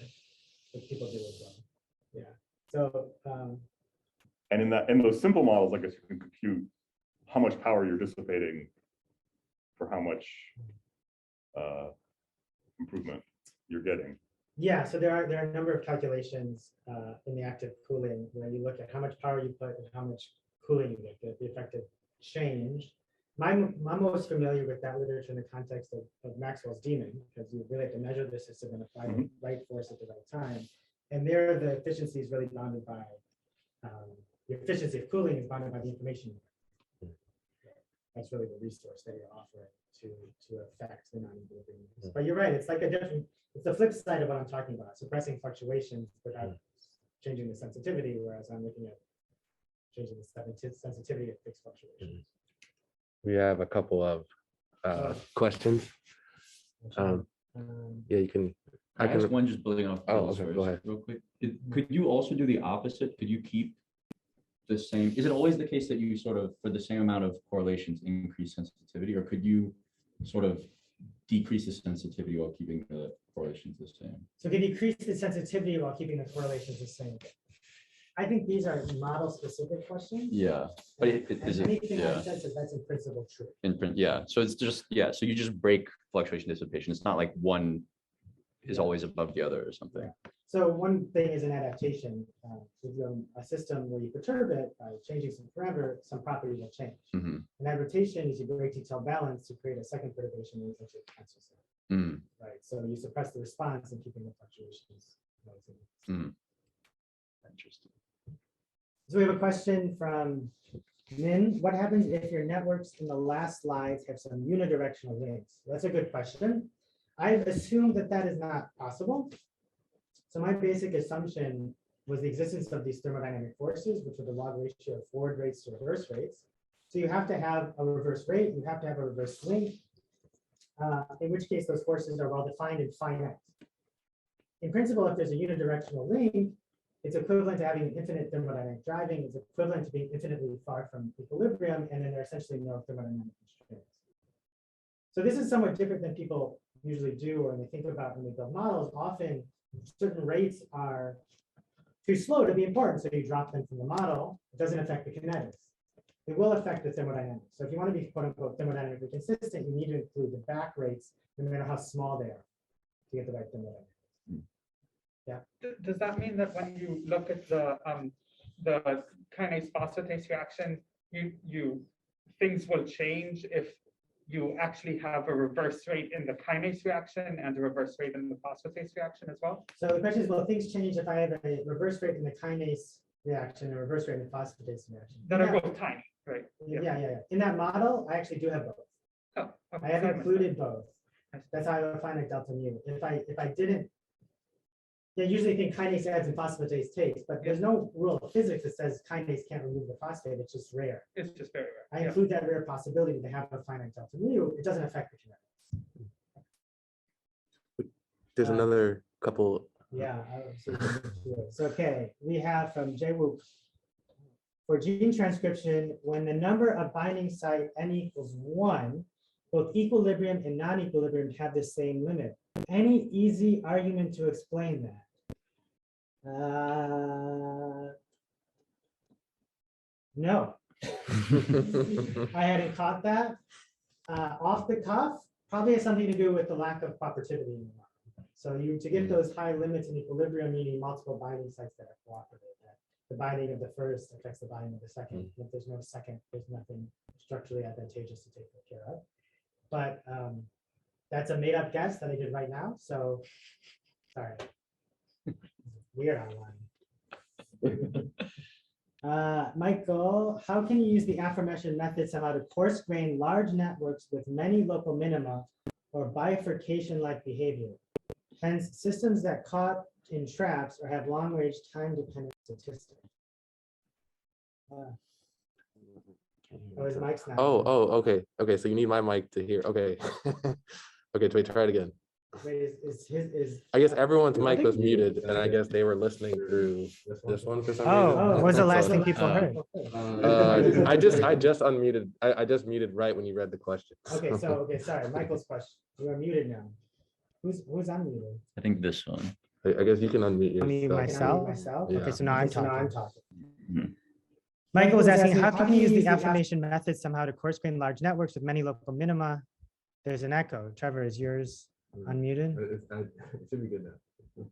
which people do as well. Yeah. So. And in those simple models, I guess you can compute how much power you're dissipating for how much improvement you're getting. Yeah, so there are a number of calculations in the active cooling where you look at how much power you put and how much cooling you get, the effective change. I'm most familiar with that literature in the context of Maxwell's demon, because you really have to measure the system and apply the right force at the right time. And there, the efficiency is really bounded by the efficiency of cooling is bounded by the information. That's really the resource that you're offering to affect the non-equilibrium. But you're right, it's like it's the flip side of what I'm talking about, suppressing fluctuations without changing the sensitivity, whereas I'm looking at changing the sensitivity of fixed fluctuations. We have a couple of questions. Yeah, you can. I ask one just building off. Oh, okay, go ahead. Real quick. Could you also do the opposite? Could you keep the same? Is it always the case that you sort of, for the same amount of correlations, increase sensitivity, or could you sort of decrease the sensitivity while keeping the correlations the same? So can you decrease the sensitivity while keeping the correlations the same? I think these are model-specific questions. Yeah, but is it? Anything Yeah. I said says that's in principle true. In print, yeah. So it's just So you just break fluctuation dissipation. It's not like one is always above the other or something. Yeah. So one thing is an adaptation. With a system where you perturb it by changing some parameter, some property will change. Mhm. And that rotation is you break detailed balance to create a second perturbation and essentially cancels it. Mm. Right. So you suppress the response and keeping the fluctuations. Interesting. So we have a question from Lynn. What happens if your networks in the last slides have some unidirectional links? That's a good question. I've assumed that is not possible. So my basic assumption was the existence of these thermodynamic forces, which are the log ratio of forward rates to reverse rates. So you have to have a reverse rate, you have to have a reverse link, in which case those forces are well defined and finite. In principle, if there's a unidirectional link, it's equivalent to having infinite thermodynamic driving. It's equivalent to being infinitely far from equilibrium, and then there are essentially no thermodynamic constraints. So this is somewhat different than people usually do, or when they think about when they build models. Often certain rates are too slow to be important, so you drop them from the model. It doesn't affect the kinetics. It will affect the thermodynamics. So if you want to be quote unquote thermodynamically consistent, you need to include the back rates, no matter how small they are, to get the right thermodynamics. Does that mean that when you look at the kinase phosphatase reaction, things will change if you actually have a reverse rate in the kinase reaction and a reverse rate in the phosphatase reaction as well? So the question is, will things change if I have a reverse rate in the kinase reaction and a reverse rate in the phosphatase reaction? That are both tiny, right? Yeah. In that model, I actually do have both. Oh, okay. I have included both. That's how I would find a delta mu. If I didn't, they usually think kinase adds and phosphatase takes, but there's no rule of physics that says kinase can't remove the phosphate. It's just rare. It's just very rare. I include that rare possibility to have a finite delta mu. It doesn't affect the kinetics. There's another couple. Yeah. So okay, we have from Jay Wu. For gene transcription, when the number of binding site n equals 1, both equilibrium and non-equilibrium have the same limit. Any easy argument to explain that? No. I hadn't caught that. Off the cuff, probably has something to do with the lack of cooperativity in the model. So to get those high limits in equilibrium, you need multiple binding sites that are cooperative. The binding of the first affects the binding of the second. If there's no second, there's nothing structurally advantageous to take care of. But that's a made up guess that I did right now. So sorry. Weird online. Michael, how can you use the aforementioned method somehow to coarse grain large networks with many local minima or bifurcation-like behavior? Hence, systems that caught in traps or have long-range time-dependent statistics. Oh, his mic's not. Okay. So you need my mic to hear. Okay. Okay, wait, try it again. Wait, I guess everyone's mic was muted, and I guess they were listening through this one for some reason. What was the last thing people heard? I just unmuted. I just muted right when you read the question. Okay, sorry, Michael's question. You are muted now. Who's unmuted? I think this one. I guess you can unmute yourself. Myself? Yeah. Okay, so now I'm talking. Mhm. Michael was asking, how can you use the affirmation method somehow to coarse grain large networks with many local minima? There's an echo. Trevor, is yours unmuted? It should be good now.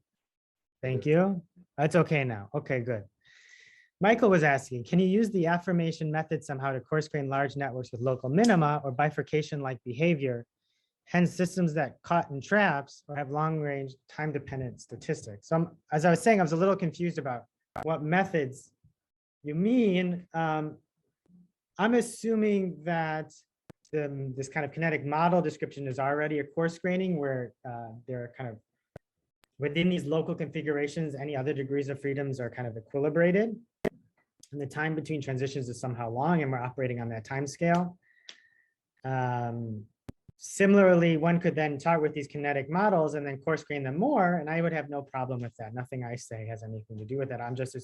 Thank you. That's okay now. Okay, good. Michael was asking, can you use the affirmation method somehow to coarse grain large networks with local minima or bifurcation-like behavior, hence systems that caught in traps or have long-range time-dependent statistics? So as I was saying, I was a little confused about what methods you mean. I'm assuming that this kind of kinetic model description is already a coarse graining where they're kind of within these local configurations, any other degrees of freedoms are kind of equilibrated. And the time between transitions is somehow long, and we're operating on that time scale. Similarly, one could then start with these kinetic models and then coarse grain them more, and I would have no problem with that. Nothing I say has anything to do with that. I'm just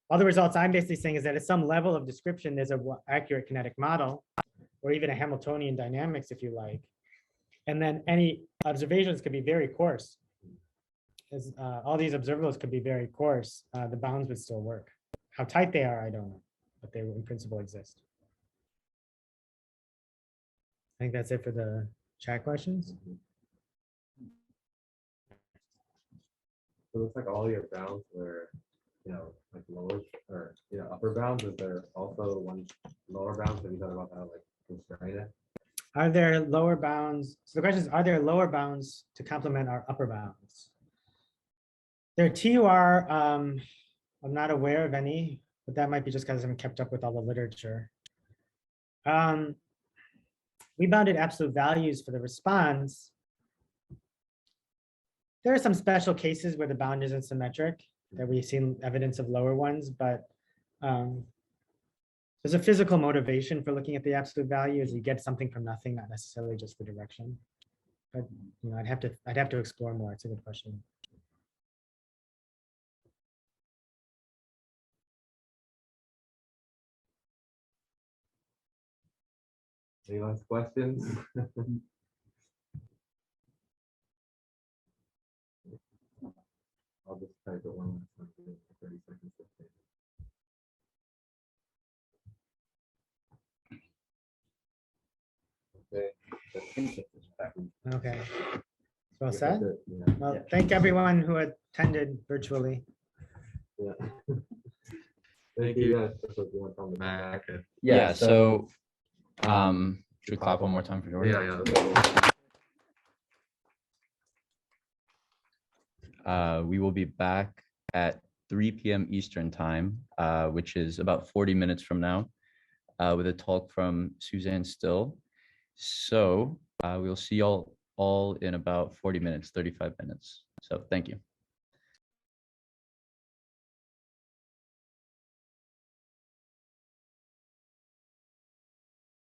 all the results I'm basically saying is that at some level of description, there's an accurate kinetic model, or even a Hamiltonian dynamics, if you like. And then any observations could be very coarse. As all these observables could be very coarse, the bounds would still work. How tight they are, I don't know, but they will in principle exist. I think that's it for the chat questions. So it looks like all your bounds were, like lower or upper bounds. Is there also one lower bounds that you thought about how like constrain it? Are there lower bounds? So the question is, are there lower bounds to complement our upper bounds? There TUR, I'm not aware of any, but that might be just because I haven't kept up with all the literature. We bounded absolute values for the response. There are some special cases where the bound isn't symmetric, that we've seen evidence of lower ones, but there's a physical motivation for looking at the absolute value, is you get something from nothing, not necessarily just the direction. But I'd have to explore more. It's a good question. Any last questions? I'll just type it one last time for 30 seconds. Okay. Okay. Well I guess said. that's it, yeah. Well, thank everyone who attended virtually. Yeah. Thank you guys. That's what you want on the back. Yeah, so should we clap one more time for Jordan? We will be back at 3 p.m. Eastern time, which is about 40 minutes from now, with a talk from Suzanne Still. So we'll see y'all all in about 40 minutes, 35 minutes. So thank you.